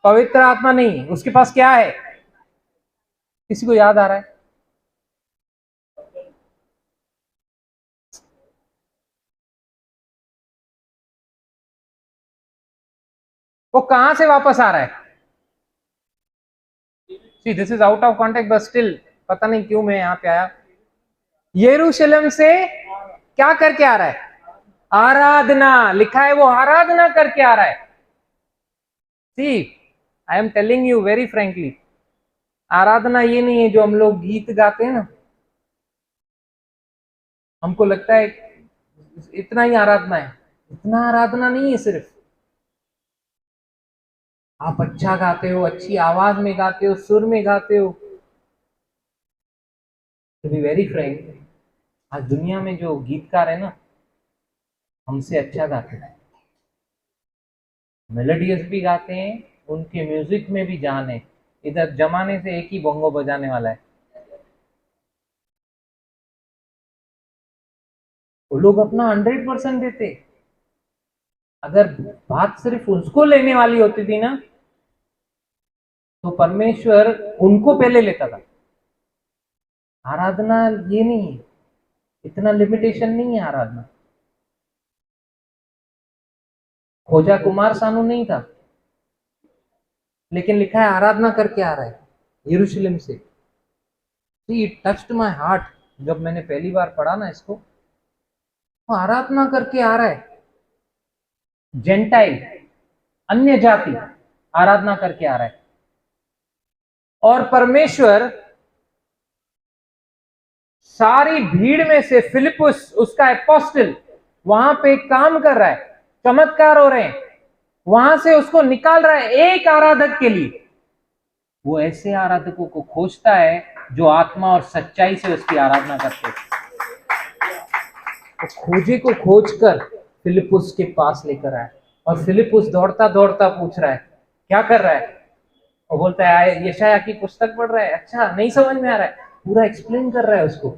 Speaker 1: पवित्र आत्मा नहीं, उसके पास क्या है? किसी को याद आ रहा है? वो कहां से वापस आ रहा है? See this is out of contact, but still पता नहीं क्यों मैं यहां पे आया। यरूशलेम से क्या करके आ रहा है? आराधना। लिखा है वो आराधना करके आ रहा है। See, I am telling you very frankly, आराधना ये नहीं है जो हम लोग गीत गाते हैं ना, हमको लगता है इतना ही आराधना है। इतना आराधना नहीं है। सिर्फ आप अच्छा गाते हो, अच्छी आवाज में गाते हो, सुर में गाते हो, टू बी वेरी फ्रैंक, आज दुनिया में जो गीतकार है ना, हमसे अच्छा गाते हैं, मेलोडियस भी गाते हैं, उनके म्यूजिक में भी जान है। इधर जमाने से एक ही बोंगो बजाने वाला है। वो लोग अपना 100% देते। अगर बात सिर्फ उसको लेने वाली होती थी ना, तो परमेश्वर उनको पहले लेता था। आराधना ये नहीं है, इतना लिमिटेशन नहीं है आराधना। खोजा कुमार सानू नहीं था, लेकिन लिखा है आराधना करके आ रहा है यरूशलेम से। It touched my heart. जब मैंने पहली बार पढ़ा ना इसको, वो आराधना करके आ रहा है। जेंटाइल, अन्य जाति, आराधना करके आ रहा है। और परमेश्वर सारी भीड़ में से फिलिपुस, उसका एपोस्टल, वहां पे काम कर रहा है, चमत्कार हो रहे हैं, वहां से उसको निकाल रहा है एक आराधक के लिए। वो ऐसे आराधकों को खोजता है जो आत्मा और सच्चाई से उसकी आराधना करते हैं। तो खोजे को खोजकर फिलिपुस के पास लेकर आया, और फिलिपुस दौड़ता दौड़ता पूछ रहा है, क्या कर रहा है? वो बोलता है यशाया की पुस्तक पढ़ रहा है। अच्छा, नहीं समझ में आ रहा है? पूरा एक्सप्लेन कर रहा है उसको।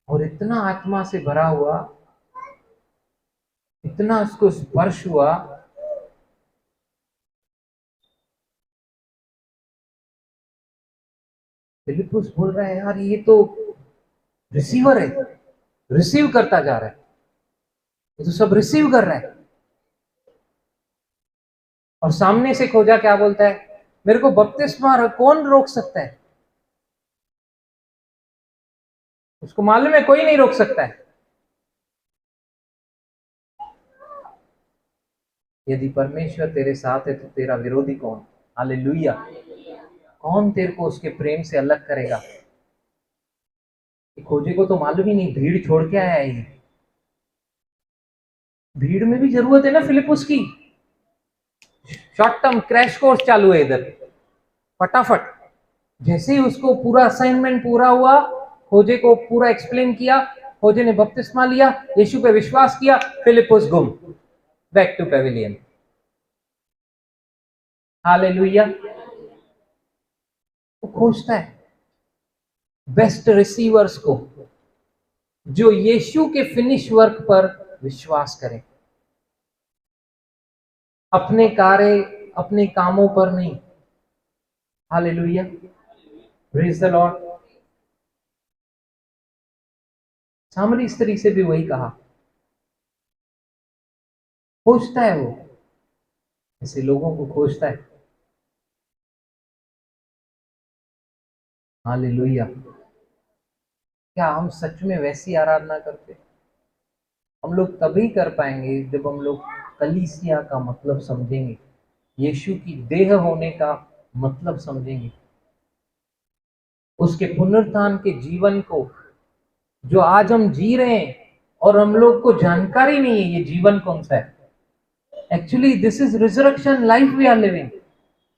Speaker 1: और इतना आत्मा से भरा हुआ, इतना उसको स्पर्श हुआ, फिलिपुस बोल रहा है यार ये तो रिसीवर है, रिसीव करता जा रहा है, ये तो सब रिसीव कर रहा है। और सामने से खोजा क्या बोलता है? मेरे को बपतिस्मा कौन रोक सकता है? उसको मालूम है कोई नहीं रोक सकता है। यदि परमेश्वर तेरे साथ है तो तेरा विरोधी कौन? हालेलुया। कौन तेरे को उसके प्रेम से अलग करेगा? खोजे को तो मालूम ही नहीं, भीड़ छोड़ के आया है ये। भीड़ में भी जरूरत है ना फिलिपुस की। शॉर्ट टर्म क्रैश कोर्स चालू है इधर, फटाफट। जैसे ही उसको पूरा असाइनमेंट पूरा हुआ, खोजे को पूरा एक्सप्लेन किया, खोजे ने बपतिस्मा लिया, यीशु पे विश्वास किया, फिलिपुस गुम, बैक टू पेविलियन। हालेलुया। वो खोजता है, बेस्ट रिसीवर्स को, जो यीशु के फिनिश वर्क पर विश्वास करें, अपने कार्य अपने कामों पर नहीं। Hallelujah, praise the lord. सामरी स्त्री से भी वही कहा, खोजता है वो, ऐसे लोगों को खोजता है। हालेलुया। क्या हम सच में वैसी आराधना करते? हम लोग तभी कर पाएंगे जब हम लोग कलीसिया का मतलब समझेंगे, यीशु की देह होने का मतलब समझेंगे, उसके पुनरुत्थान के जीवन को जो आज हम जी रहे हैं और हम लोग को जानकारी नहीं है ये जीवन कौन सा है। Actually this is resurrection life we are living,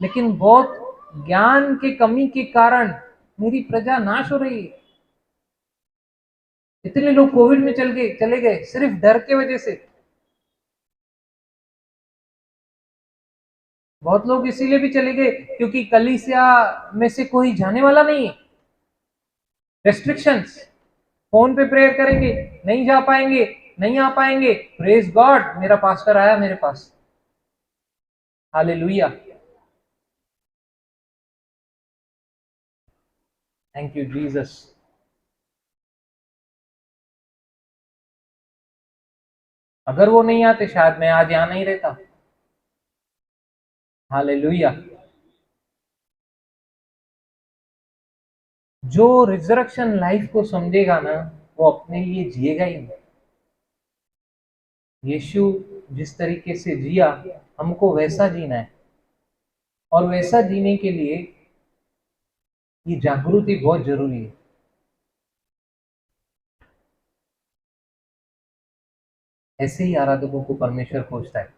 Speaker 1: लेकिन बहुत ज्ञान के कमी के कारण मेरी प्रजा नाश हो रही है। इतने लोग कोविड में चले गए सिर्फ डर के वजह से। बहुत लोग इसीलिए भी चले गए क्योंकि कलीसिया में से कोई जाने वाला नहीं है। रेस्ट्रिक्शंस, फोन पे प्रेयर करेंगे, नहीं जा पाएंगे, नहीं आ पाएंगे। प्रेज गॉड, मेरा पास्टर आया मेरे पास। Hallelujah, thank you Jesus. अगर वो नहीं आते शायद मैं आज यहां नहीं रहता। हालेलुया। जो रिजरेक्शन लाइफ को समझेगा ना, वो अपने लिए जिएगा ही नहीं। यीशु जिस तरीके से जिया, हमको वैसा जीना है, और वैसा जीने के लिए ये जागृति बहुत जरूरी है। ऐसे ही आराधकों को परमेश्वर खोजता है।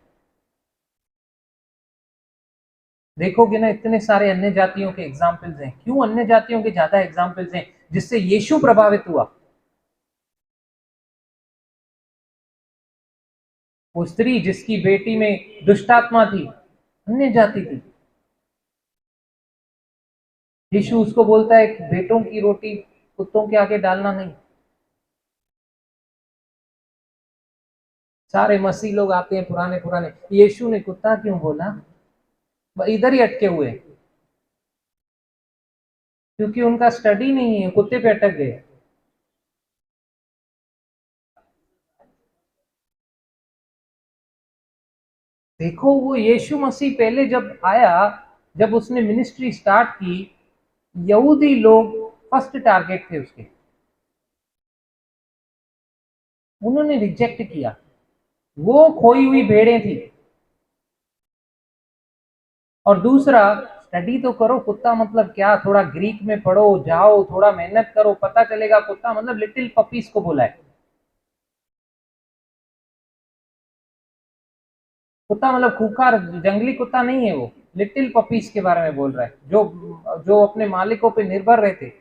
Speaker 1: देखोगे ना, इतने सारे अन्य जातियों के एग्जाम्पल्स हैं। क्यों अन्य जातियों के ज्यादा एग्जाम्पल्स हैं जिससे यीशु प्रभावित हुआ? वो स्त्री जिसकी बेटी में दुष्टात्मा थी, अन्य जाति थी। यीशु उसको बोलता है कि बेटों की रोटी कुत्तों के आगे डालना नहीं। सारे मसीह लोग आते हैं पुराने पुराने, यीशु ने कुत्ता क्यों बोला? इधर ही अटके हुए, क्योंकि उनका स्टडी नहीं है, कुत्ते पे अटक गए। देखो, वो यीशु मसीह पहले जब आया, जब उसने मिनिस्ट्री स्टार्ट की, यहूदी लोग फर्स्ट टारगेट थे उसके। उन्होंने रिजेक्ट किया। वो खोई हुई भेड़ें थी। और दूसरा, स्टडी तो करो, कुत्ता मतलब क्या, थोड़ा ग्रीक में पढ़ो, जाओ थोड़ा मेहनत करो, पता चलेगा। कुत्ता मतलब लिटिल पपीज को बोला है। कुत्ता मतलब खूंखार जंगली कुत्ता नहीं है, वो लिटिल पपीज के बारे में बोल रहा है, जो जो अपने मालिकों पे निर्भर रहते।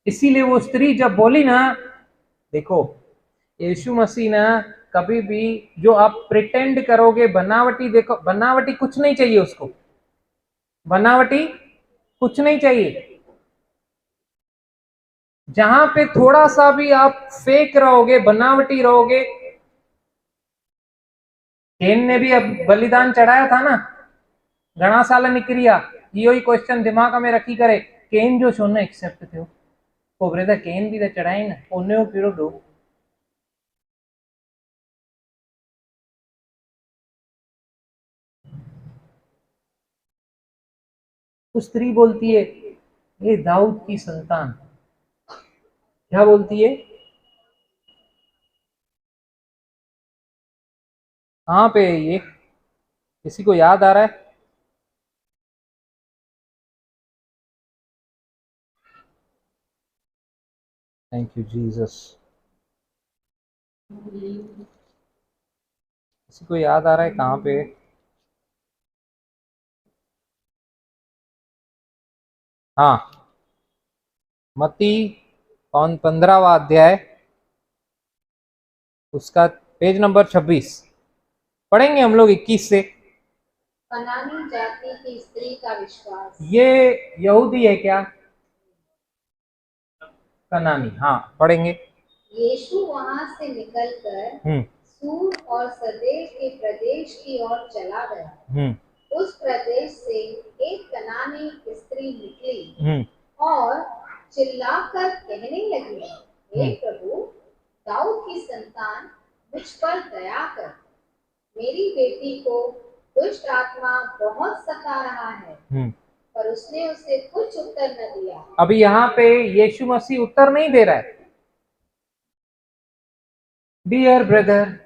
Speaker 1: इसीलिए वो स्त्री जब बोली ना, देखो यीशु मसीह ना, कभी भी जो आप प्रिटेंड करोगे, बनावटी, देखो बनावटी कुछ नहीं चाहिए उसको, बनावटी कुछ नहीं चाहिए। जहां पे थोड़ा सा भी आप फेक रहोगे, बनावटी रहोगे। केन ने भी अब बलिदान चढ़ाया था ना, घना साल निकरिया। यो ही क्वेश्चन दिमाग में रखी करे, केन जो छो ने एक्सेप्ट थियो, ओ ब्रदर केन भी तो चढ़ाई ना, ओने पीरो दो। तो स्त्री बोलती है, ये दाऊद की संतान। क्या बोलती है? कहां पे है ये? किसी को याद आ रहा है? Thank you Jesus. किसी को याद आ रहा है कहां पे? हाँ, मत्ती 15वां अध्याय, उसका पेज नंबर 26 पढ़ेंगे हम लोग 21 से।
Speaker 2: कनानी जाति की स्त्री का विश्वास।
Speaker 1: ये यहूदी है क्या? कनानी, हाँ पढ़ेंगे।
Speaker 2: यीशु वहां से निकलकर सूर और सदेश के प्रदेश की ओर चला गया। उस प्रदेश से एक कनानी स्त्री निकली और चिल्लाकर कहने लगी, हे प्रभु, दाऊद की संतान, मुझ पर दया कर, मेरी बेटी को दुष्ट आत्मा बहुत सता रहा है। पर उसने उसे कुछ उत्तर न दिया।
Speaker 1: अभी यहाँ पे यीशु मसीह उत्तर नहीं दे रहा है। Dear brother,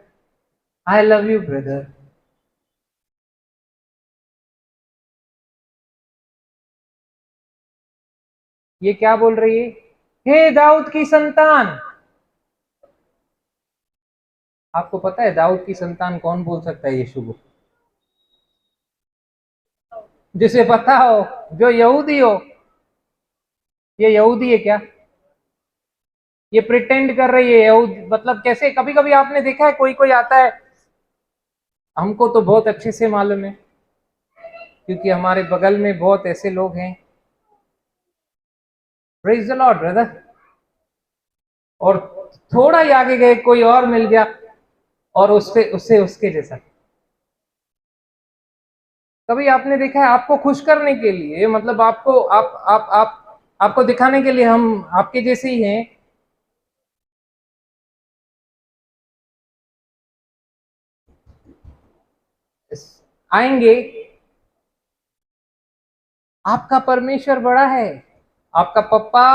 Speaker 1: I love you brother, ये क्या बोल रही है? हे दाऊद की संतान। आपको पता है दाऊद की संतान कौन बोल सकता है यीशु को? जिसे पता हो, जो यहूदी हो। ये यहूदी है क्या? ये प्रिटेंड कर रही है यहूद, मतलब कैसे? कभी कभी आपने देखा है कोई कोई आता है, हमको तो बहुत अच्छे से मालूम है क्योंकि हमारे बगल में बहुत ऐसे लोग हैं, प्रेज द लॉर्ड ब्रदर, और थोड़ा ही आगे गए कोई और मिल गया और उससे उसके जैसा। कभी आपने देखा है आपको खुश करने के लिए, मतलब आपको आपको दिखाने के लिए हम आपके जैसे ही हैं, आएंगे, आपका परमेश्वर बड़ा है, आपका पप्पा,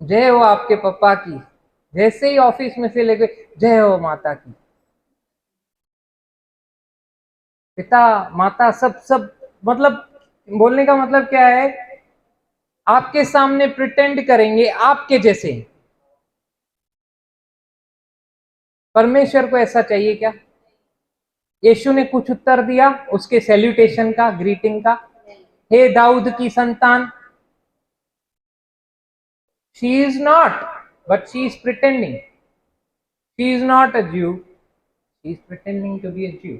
Speaker 1: जय हो आपके पप्पा की, जैसे ही ऑफिस में से लेके जय हो माता की, पिता माता सब सब, मतलब बोलने का मतलब क्या है, आपके सामने प्रिटेंड करेंगे आपके जैसे। परमेश्वर को ऐसा चाहिए क्या? यीशु ने कुछ उत्तर दिया उसके सैल्यूटेशन का, ग्रीटिंग का, हे दाऊद की संतान। She is not, but she is pretending. She is not a Jew, she is pretending to be a Jew.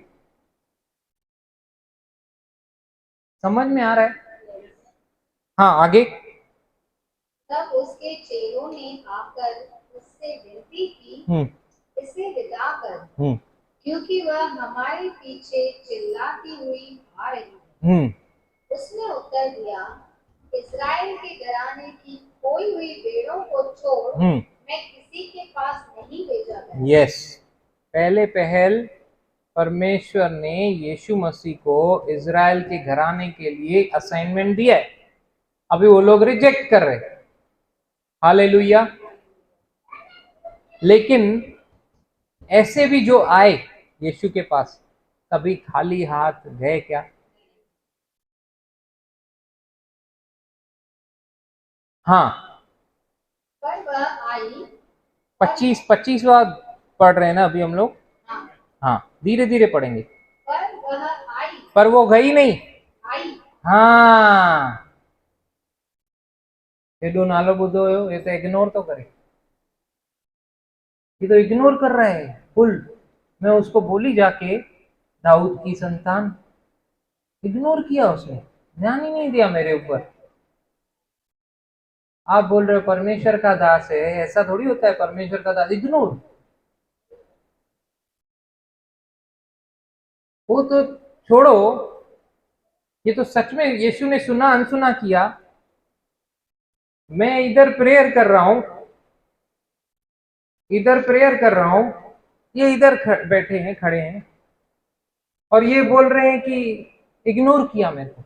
Speaker 1: समझ में आ रहा है? हाँ आगे।
Speaker 2: तब उसके चेलों ने आकर उससे विनती की, इसे विदा कर, क्योंकि वह हमारे पीछे चिल्लाती हुई आ रही है। उसने उत्तर दिया, इस्राएल के घराने की खोई हुई भेड़ों को छोड़ मैं किसी के पास नहीं भेजा गया। यस,
Speaker 1: पहले पहल परमेश्वर ने यीशु मसीह को इजराइल के घराने के लिए असाइनमेंट दिया है। अभी वो लोग रिजेक्ट कर रहे, हालेलुया। लेकिन ऐसे भी जो आए यीशु के पास, कभी खाली हाथ गए क्या? हाँ,
Speaker 2: पर वह आई,
Speaker 1: 25 पढ़ रहे हैं ना अभी हम लोग। हाँ धीरे धीरे पढ़ेंगे।
Speaker 2: पर वह आई,
Speaker 1: पर वो गई नहीं
Speaker 2: आई।
Speaker 1: हाँ, एडो नालो बुद्धो हो, ये तो इग्नोर तो करे, ये तो इग्नोर कर रहा है फुल। मैं उसको बोली जाके दाऊद की संतान, इग्नोर किया उसने, ध्यान ही नहीं दिया मेरे ऊपर। आप बोल रहे हो परमेश्वर का दास है, ऐसा थोड़ी होता है परमेश्वर का दास इग्नोर। वो तो छोड़ो, ये तो सच में यीशु ने सुना अनसुना किया। मैं इधर प्रेयर कर रहा हूं, इधर प्रेयर कर रहा हूं, ये इधर बैठे हैं, खड़े हैं, और ये बोल रहे हैं कि इग्नोर किया मेरे को।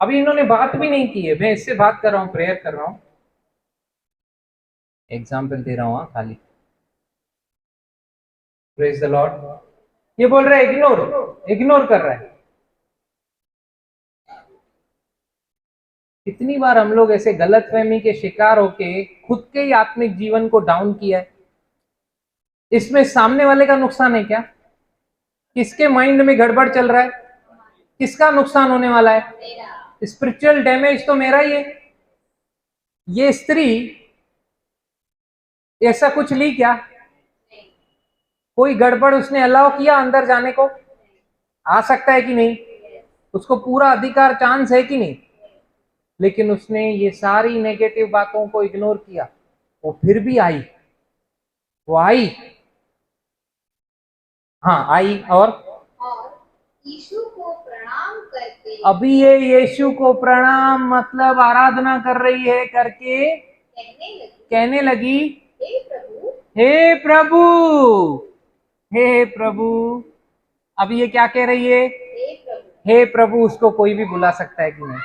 Speaker 1: अभी इन्होंने बात भी नहीं की है, मैं इससे बात कर रहा हूं, प्रेयर कर रहा हूं, एग्जाम्पल दे रहा हूं खाली। Praise the Lord. ये बोल रहा है इग्नोर, इग्नोर कर रहा है। कितनी बार हम लोग ऐसे गलतफहमी के शिकार होके खुद के ही आत्मिक जीवन को डाउन किया है। इसमें सामने वाले का नुकसान है क्या? किसके माइंड में गड़बड़ चल रहा है? किसका नुकसान होने वाला है? स्पिरिचुअल डैमेज तो मेरा ही है। ये स्त्री ऐसा कुछ ली क्या? कोई गड़बड़ उसने अलाउ किया अंदर जाने को? आ सकता है कि नहीं? उसको पूरा अधिकार, चांस है कि नहीं? लेकिन उसने ये सारी नेगेटिव बातों को इग्नोर किया। वो फिर भी आई, वो आई, हाँ आई, और
Speaker 2: यीशु को प्रणाम करके,
Speaker 1: अभी ये यीशु को प्रणाम मतलब आराधना कर रही है करके कहने लगी,
Speaker 2: हे प्रभु,
Speaker 1: हे प्रभु, हे प्रभु। अभी ये क्या कह रही है?
Speaker 2: हे प्रभु।
Speaker 1: हे प्रभु उसको कोई भी बुला सकता है कि नहीं?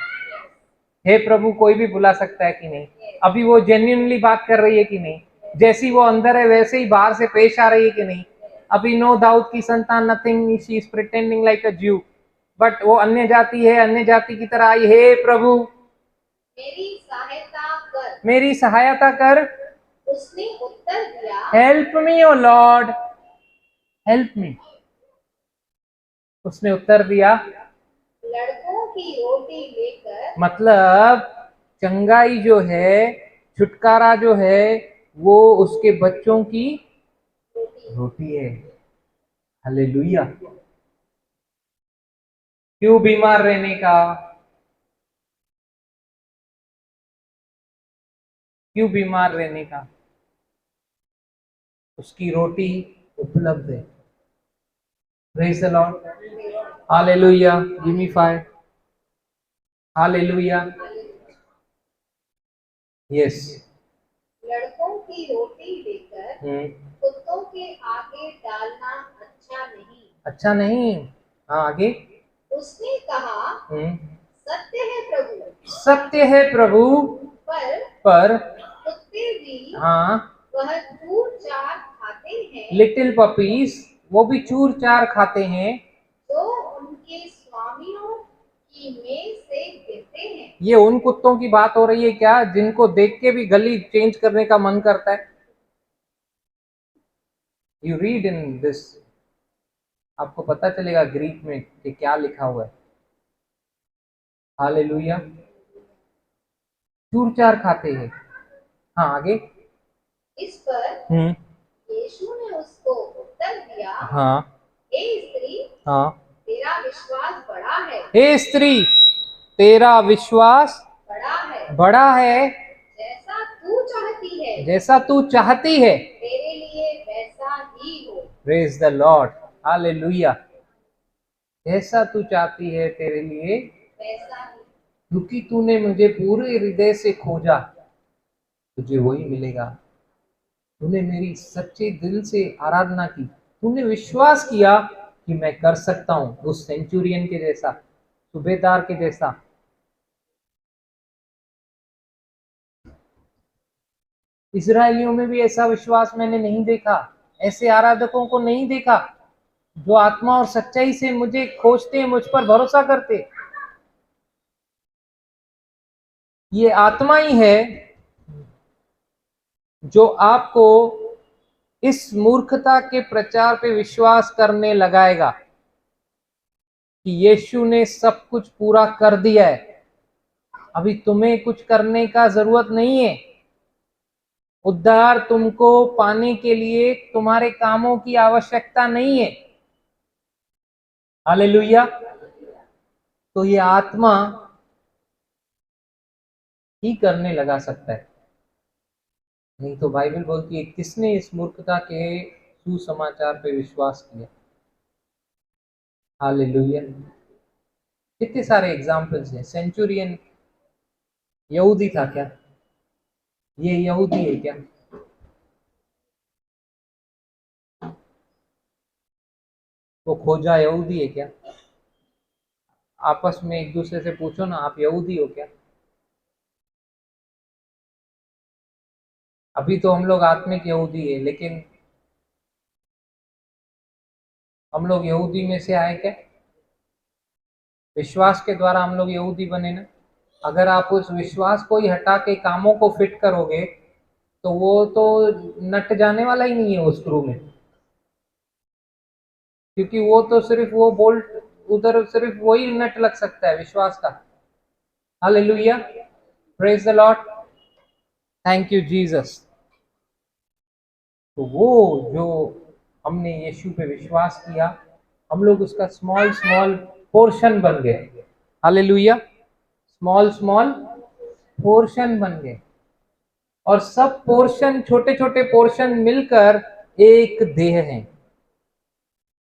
Speaker 1: हे प्रभु कोई भी बुला सकता है कि नहीं? अभी वो जेन्युइनली बात कर रही है कि नहीं? जैसी वो अंदर है वैसे ही बाहर से पेश आ रही है कि नहीं? अभी नो दाऊद की संतान, nothing she is pretending like अ ज्यू, बट वो अन्य जाति है, अन्य जाति की तरह आई। हे प्रभु
Speaker 2: मेरी सहायता कर,
Speaker 1: मेरी सहायता कर।
Speaker 2: उसने उत्तर दिया,
Speaker 1: हेल्प मी ओ लॉर्ड, हेल्प मी। उसने उत्तर दिया,
Speaker 2: लड़कों की रोटी लेकर,
Speaker 1: मतलब चंगाई जो है, छुटकारा जो है, वो उसके बच्चों की रोटी है। हालेलुया। क्यों बीमार रहने का? क्यों बीमार रहने का? उसकी रोटी उपलब्ध है। Praise the Lord, hallelujah. Give me five, hallelujah. Yes.
Speaker 2: लड़कों की रोटी लेकर कुत्तों के आगे डालना अच्छा नहीं।
Speaker 1: अच्छा नहीं, हाँ आगे।
Speaker 2: उसने कहा, सत्य है प्रभु,
Speaker 1: सत्य है प्रभु, पर
Speaker 2: कुत्ते भी,
Speaker 1: हाँ,
Speaker 2: वह चूर चार खाते हैं,
Speaker 1: लिटिल पपीज, वो भी चूर चार खाते हैं,
Speaker 2: जो उनके स्वामियों की मेज से गिरते हैं।
Speaker 1: ये उन कुत्तों की बात हो रही है क्या जिनको देख के भी गली चेंज करने का मन करता है? यू रीड इन दिस, आपको पता चलेगा ग्रीक में कि क्या लिखा हुआ है। हालेलुया। चूर चार खाते हैं, हाँ आगे।
Speaker 2: इस पर यीशु ने उसको उत्तर दिया,
Speaker 1: हाँ,
Speaker 2: हे स्त्री,
Speaker 1: हाँ,
Speaker 2: तेरा विश्वास बड़ा है,
Speaker 1: हे स्त्री तेरा विश्वास बड़ा है,
Speaker 2: जैसा तू चाहती है,
Speaker 1: जैसा तू चाहती है
Speaker 2: तेरे लिए वैसा ही हो।
Speaker 1: Praise the Lord, hallelujah. जैसा तू चाहती है तेरे लिए
Speaker 2: वैसा ही,
Speaker 1: क्योंकि तूने मुझे पूरे हृदय से खोजा, तुझे वही मिलेगा। तूने मेरी सच्चे दिल से आराधना की, तूने विश्वास किया कि मैं कर सकता हूं, उस सेंचुरियन के जैसा, सूबेदार के जैसा। इजरायलियों में भी ऐसा विश्वास मैंने नहीं देखा, ऐसे आराधकों को नहीं देखा जो आत्मा और सच्चाई से मुझे खोजते, मुझ पर भरोसा करते। ये आत्मा ही है जो आपको इस मूर्खता के प्रचार पे विश्वास करने लगाएगा कि यीशु ने सब कुछ पूरा कर दिया है, अभी तुम्हें कुछ करने का जरूरत नहीं है। उद्धार तुमको पाने के लिए तुम्हारे कामों की आवश्यकता नहीं है। हालेलुया। तो ये आत्मा ही करने लगा सकता है, नहीं तो बाइबल बोलती है किसने इस मूर्खता के सुसमाचार पे विश्वास किया। हालेलुया। कितने सारे एग्जाम्पल्स हैं। सेंचुरियन यहूदी था क्या? ये यहूदी है क्या? वो खोजा यहूदी है क्या? आपस में एक दूसरे से पूछो ना, आप यहूदी हो क्या? अभी तो हम लोग आत्मिक यहूदी है, लेकिन हम लोग यहूदी में से आए क्या? विश्वास के द्वारा हम लोग यहूदी बने ना। अगर आप उस विश्वास को ही हटा के कामों को फिट करोगे तो वो तो नट जाने वाला ही नहीं है उस स्क्रू में, क्योंकि वो तो सिर्फ वो बोल्ट उधर सिर्फ वही नट लग सकता है विश्वास का। Hallelujah, praise the Lord, thank you Jesus. तो वो जो हमने यीशु पे विश्वास किया, हम लोग उसका स्मॉल स्मॉल पोर्शन बन गए। हालेलुया, स्मॉल स्मॉल पोर्शन बन गए, और सब पोर्शन, छोटे छोटे पोर्शन मिलकर एक देह है।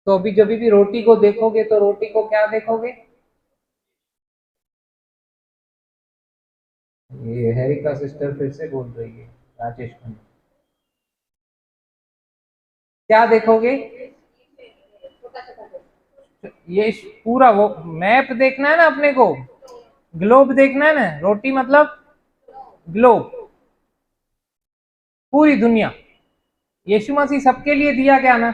Speaker 1: तो अभी जब भी रोटी को देखोगे तो रोटी को क्या देखोगे? ये हैरी का सिस्टर फिर से बोल रही है, राजेश खन्ना। क्या देखोगे? ये पूरा वो मैप देखना है ना अपने को, ग्लोब देखना है ना, रोटी मतलब ग्लोब, पूरी दुनिया। यीशु मसीह सबके लिए दिया गया ना।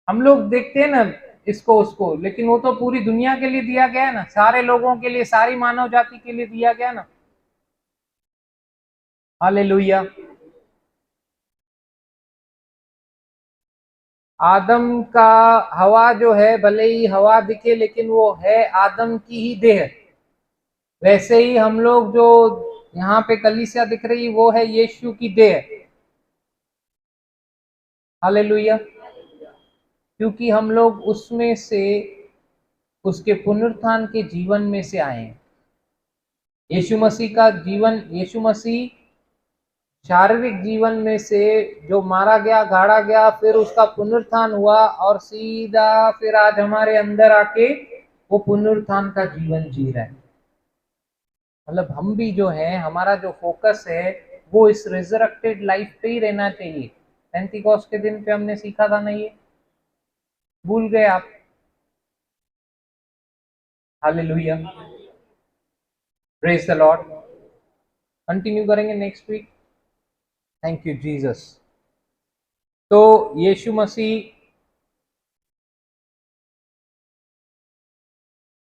Speaker 1: हम लोग देखते हैं ना इसको उसको, लेकिन वो तो पूरी दुनिया के लिए दिया गया है ना, सारे लोगों के लिए, सारी मानव जाति के लिए दिया गया ना। हालेलुया। आदम का हवा जो है, भले ही हवा दिखे लेकिन वो है आदम की ही देह। वैसे ही हम लोग जो यहाँ पे कलीसिया दिख रही वो है यीशु की देह। हालेलुया। क्योंकि हम लोग उसमें से, उसके पुनरुत्थान के जीवन में से आए हैं। यीशु मसीह का जीवन, यीशु मसीह शारीरिक जीवन में से जो मारा गया, गाड़ा गया, फिर उसका पुनरुत्थान हुआ और सीधा फिर आज हमारे अंदर आके वो पुनरुत्थान का जीवन जी रहा है। मतलब हम भी जो है, हमारा जो फोकस है वो इस रिजरेक्टेड लाइफ पे ही रहना चाहिए। पेंटिकॉस्ट के दिन पे हमने सीखा था ना, ये भूल गए आप? Hallelujah, praise the lord. Continue करेंगे next week. Thank you Jesus. तो यीशु मसीह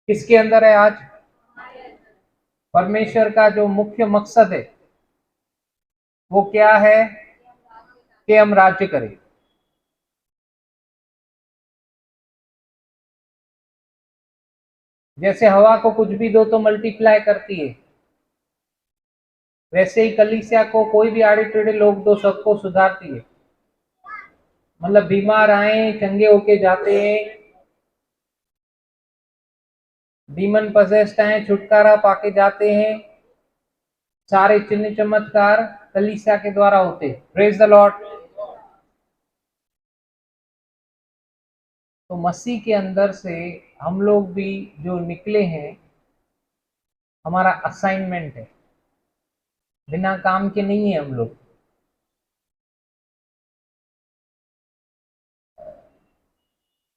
Speaker 1: किसके अंदर है आज? परमेश्वर का जो मुख्य मकसद है वो क्या है? कि हम राज्य करें। जैसे हवा को कुछ भी दो तो मल्टीप्लाई करती है, वैसे ही कलीसिया को कोई भी आड़े टेढ़े लोग दो, सबको सुधारती है। मतलब बीमार आए चंगे होके जाते हैं, डीमन पजेस्ड आए छुटकारा पाके जाते हैं। सारे चिन्ह चमत्कार कलीसिया के द्वारा होते। Praise the lord. तो मसीह के अंदर से हम लोग भी जो निकले हैं, हमारा असाइनमेंट है, बिना काम के नहीं है हम लोग।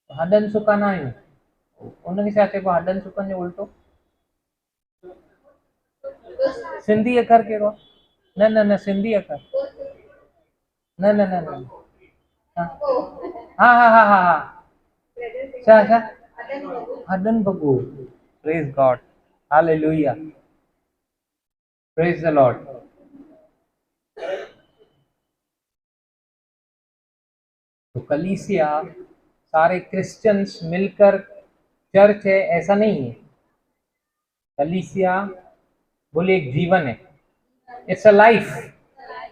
Speaker 1: हडन सुका ना है उन्होंने चाचे को हडन सुकन ने उल्टो सिंधी अखर के रो न न न सिंधी अखर न न न न हाँ हाँ हाँ हाँ हाँ अच्छा अच्छा हडन बगू। Praise God, hallelujah, praise the lord. तो कलीसिया सारे क्रिश्चियंस मिलकर चर्च है ऐसा नहीं है। कलीसिया बोले एक जीवन है, it's a life,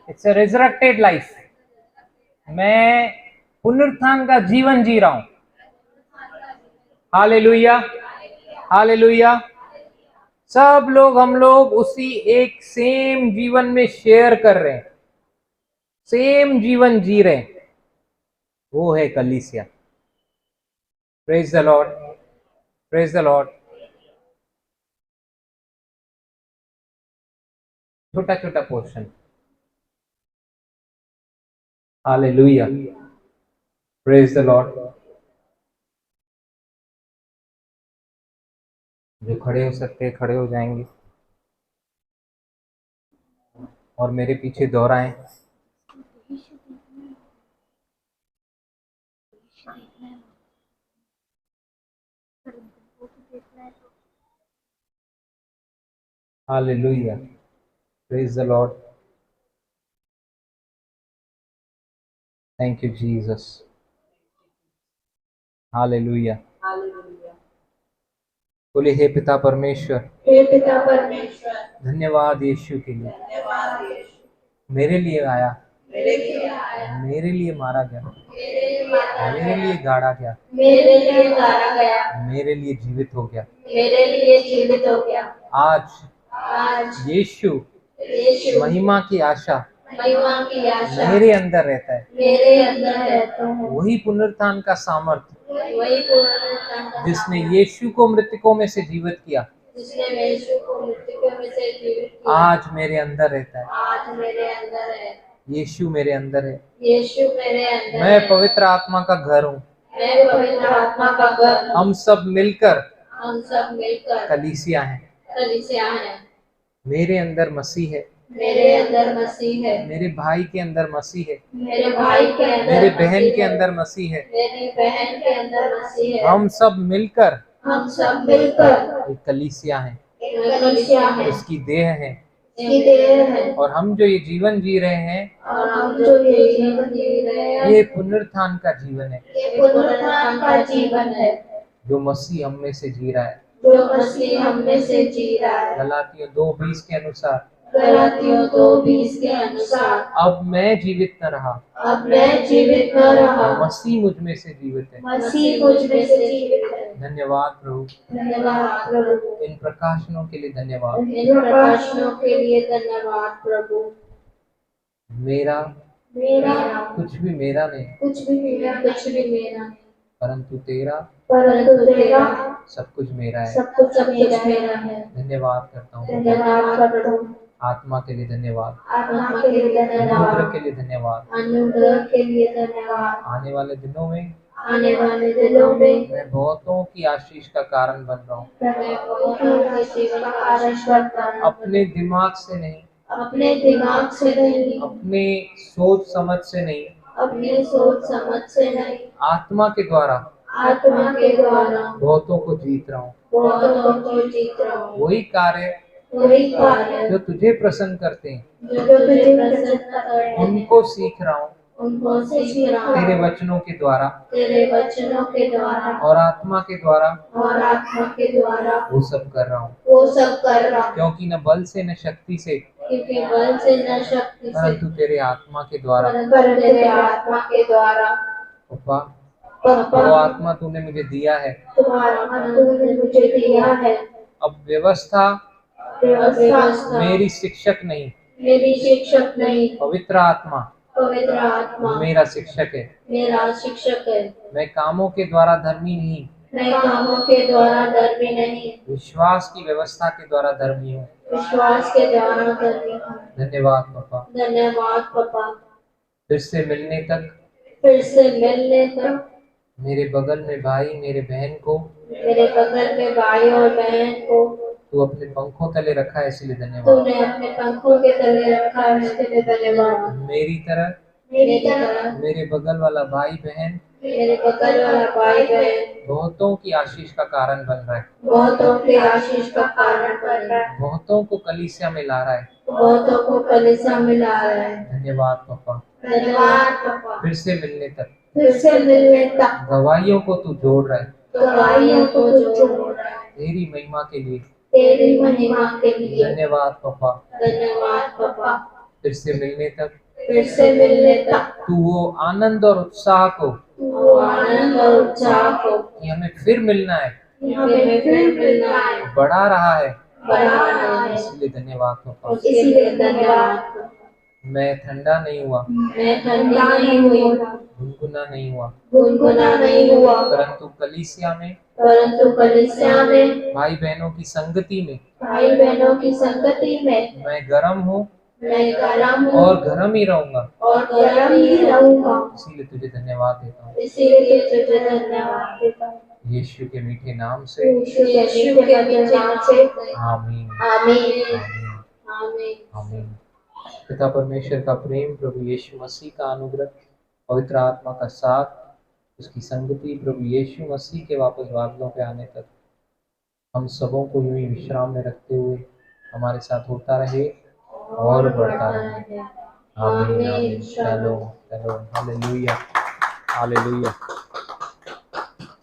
Speaker 1: it's a resurrected life. मैं पुनरुत्थान का जीवन जी रहा हूं। Hallelujah, hallelujah. सब लोग, हम लोग उसी एक सेम जीवन में शेयर कर रहे हैं, सेम जीवन जी रहे हैं, वो है कलीसिया। Praise the Lord, praise the Lord. छोटा छोटा portion. Hallelujah, praise the Lord. जो खड़े हो सकते खड़े हो जाएंगे और मेरे पीछे दोहराएं। Hallelujah, praise the Lord. Thank you Jesus. Hallelujah. बोले हे पिता परमेश्वर,
Speaker 2: हे पिता परमेश्वर,
Speaker 1: धन्यवाद यीशु के लिए,
Speaker 2: धन्यवाद यीशु,
Speaker 1: मेरे लिए आया,
Speaker 2: मेरे लिए आया,
Speaker 1: मेरे लिए मारा गया,
Speaker 2: मेरे लिए मारा
Speaker 1: मेरे लिए गाड़ा गया,
Speaker 2: मेरे लिए गाड़ा गया,
Speaker 1: मेरे लिए जीवित हो गया।
Speaker 2: मेरे लिए जीवित हो गया।
Speaker 1: आज यीशु महिमा की आशा
Speaker 2: महिमा की आशा
Speaker 1: मेरे अंदर रहता है।
Speaker 2: मेरे अंदर रहता है।
Speaker 1: वही पुनरुत्थान का सामर्थ्य
Speaker 2: वही पुनरुत्थान का
Speaker 1: जिसने
Speaker 2: सामर्थ्य
Speaker 1: यीशु को मृतकों में से जीवित किया,
Speaker 2: जिसने यीशु को मृतकों में से जीवित किया,
Speaker 1: आज मेरे अंदर रहता है।
Speaker 2: आज मेरे अंदर है।
Speaker 1: यीशु मेरे अंदर है।
Speaker 2: यीशु मेरे अंदर
Speaker 1: मैं
Speaker 2: है।
Speaker 1: पवित्र आत्मा का घर हूँ।
Speaker 2: मैं पवित्र आत्मा का घर हूँ।
Speaker 1: हम सब मिलकर
Speaker 2: कलीसिया
Speaker 1: हैं।
Speaker 2: कलीसिया है।
Speaker 1: मेरे अंदर मसीह है।
Speaker 2: मेरे अंदर मसीह है।
Speaker 1: मेरे भाई के अंदर मसीह है।
Speaker 2: मेरे भाई के अंदर
Speaker 1: मेरे बहन
Speaker 2: मसीह
Speaker 1: के
Speaker 2: है।
Speaker 1: अंदर मसीह है।
Speaker 2: मेरी बहन के अंदर मसीह है।
Speaker 1: हम सब मिलकर
Speaker 2: एक
Speaker 1: एक कलीसिया है,
Speaker 2: कलीसिया है।
Speaker 1: उसकी देह है।
Speaker 2: उसकी देह है।
Speaker 1: और हम जो ये जीवन जी रहे हैं,
Speaker 2: और हम जो ये जीवन जी रहे हैं,
Speaker 1: ये पुनरुत्थान का जीवन है,
Speaker 2: ये पुनरुत्थान का जीवन है,
Speaker 1: जो मसीह हम में से जी रहा है।
Speaker 2: जो मसीह हम में से जी रहा है।
Speaker 1: गलातियों 2:20 के अनुसार,
Speaker 2: गलातियों 2:20 के अनुसार,
Speaker 1: अब मैं जीवित न रहा,
Speaker 2: अब मैं जीवित न रहा,
Speaker 1: मसीह मुझ में से जीवित है।
Speaker 2: मसीह मुझ में से जीवित है।
Speaker 1: धन्यवाद प्रभु,
Speaker 2: धन्यवाद प्रभु।
Speaker 1: इन प्रकाशनों के लिए धन्यवाद।
Speaker 2: इन प्रकाशनों के लिए धन्यवाद प्रभु।
Speaker 1: मेरा कुछ भी मेरा नहीं,
Speaker 2: कुछ भी मेरा नहीं,
Speaker 1: परंतु तेरा सब कुछ मेरा है।
Speaker 2: सब कुछ मेरा है।
Speaker 1: धन्यवाद करता हूँ।
Speaker 2: धन्यवाद करता हूँ।
Speaker 1: आत्मा के लिए धन्यवाद,
Speaker 2: आत्मा के लिए धन्यवाद,
Speaker 1: अनुग्रह के लिए धन्यवाद।
Speaker 2: अनुग्रह के लिए धन्यवाद।
Speaker 1: आने वाले दिनों में
Speaker 2: मैं
Speaker 1: बहुतों की आशीष का कारण बन रहा हूँ। अपने दिमाग से नहीं,
Speaker 2: अपने दिमाग से नहीं,
Speaker 1: अपने सोच समझ से नहीं,
Speaker 2: अपनी सोच समझ से नहीं,
Speaker 1: आत्मा के द्वारा बहुतों को जीत रहा हूँ।
Speaker 2: बहुतों को जीत रहा हूँ।
Speaker 1: वही कार्य जो तुझे प्रसन्न करते हैं,
Speaker 2: जो तुझे प्रसन्न करते हैं,
Speaker 1: उनको सीख रहा हूँ।
Speaker 2: उनको सीख रहा हूँ।
Speaker 1: तेरे वचनों के द्वारा
Speaker 2: और
Speaker 1: आत्मा के द्वारा वो सब कर रहा हूँ। क्योंकि न बल से न शक्ति से,
Speaker 2: क्योंकि बल से न शक्ति से,
Speaker 1: परंतु तेरे आत्मा के द्वारा।
Speaker 2: तेरे आत्मा के द्वारा।
Speaker 1: पापा, वो आत्मा तूने मुझे दिया है।
Speaker 2: तूने मुझे दिया है।
Speaker 1: अब व्यवस्था मेरी शिक्षक नहीं, पवित्र आत्मा मेरा शिक्षक है। मैं कामों के द्वारा धर्मी नहीं, विश्वास की व्यवस्था के द्वारा धर्मी हूँ। धन्यवाद पापा। फिर से मिलने तक मेरे बगल में भाई मेरे बहन को
Speaker 2: भाई और बहन को
Speaker 1: तू अपने पंखों तले रखा है, इसलिए धन्यवाद।
Speaker 2: तूने अपने पंखों के तले रखा है, इसके लिए धन्यवाद।
Speaker 1: मेरी तरह मेरे बगल वाला भाई बहन बहुतों की आशीष का कारण बन रहा है। बहुतों को कलीसिया में ला रहा है। धन्यवाद पापा। फिर से मिलने तक गवाहियों को तू जोड़ रहा है। तेरी महिमा के लिए धन्यवाद पापा। फिर से मिलने तक तू वो आनंद और उत्साह को कि हमें फिर मिलना है बढ़ा रहा है, इसलिए धन्यवाद पापा। मैं ठंडा नहीं हुआ, गुनगुना नहीं हुआ, परंतु कलीसिया में भाई बहनों की संगति में मैं गर्म हूँ और गर्म ही रहूंगा। इसीलिए तुझे धन्यवाद देता हूँ। यीशु के मीठे नाम से आमीन। आमीन। पिता परमेश्वर का प्रेम, प्रभु यीशु मसीह का अनुग्रह, पवित्र आत्मा का साथ, उसकी संगति प्रभु यीशु मसीह के वापस बादलों पे आने तक हम सबों को यूं ही विश्राम में रखते हुए हमारे साथ होता रहे और बढ़ता रहे। आमीन। शालोम। हालेलुया।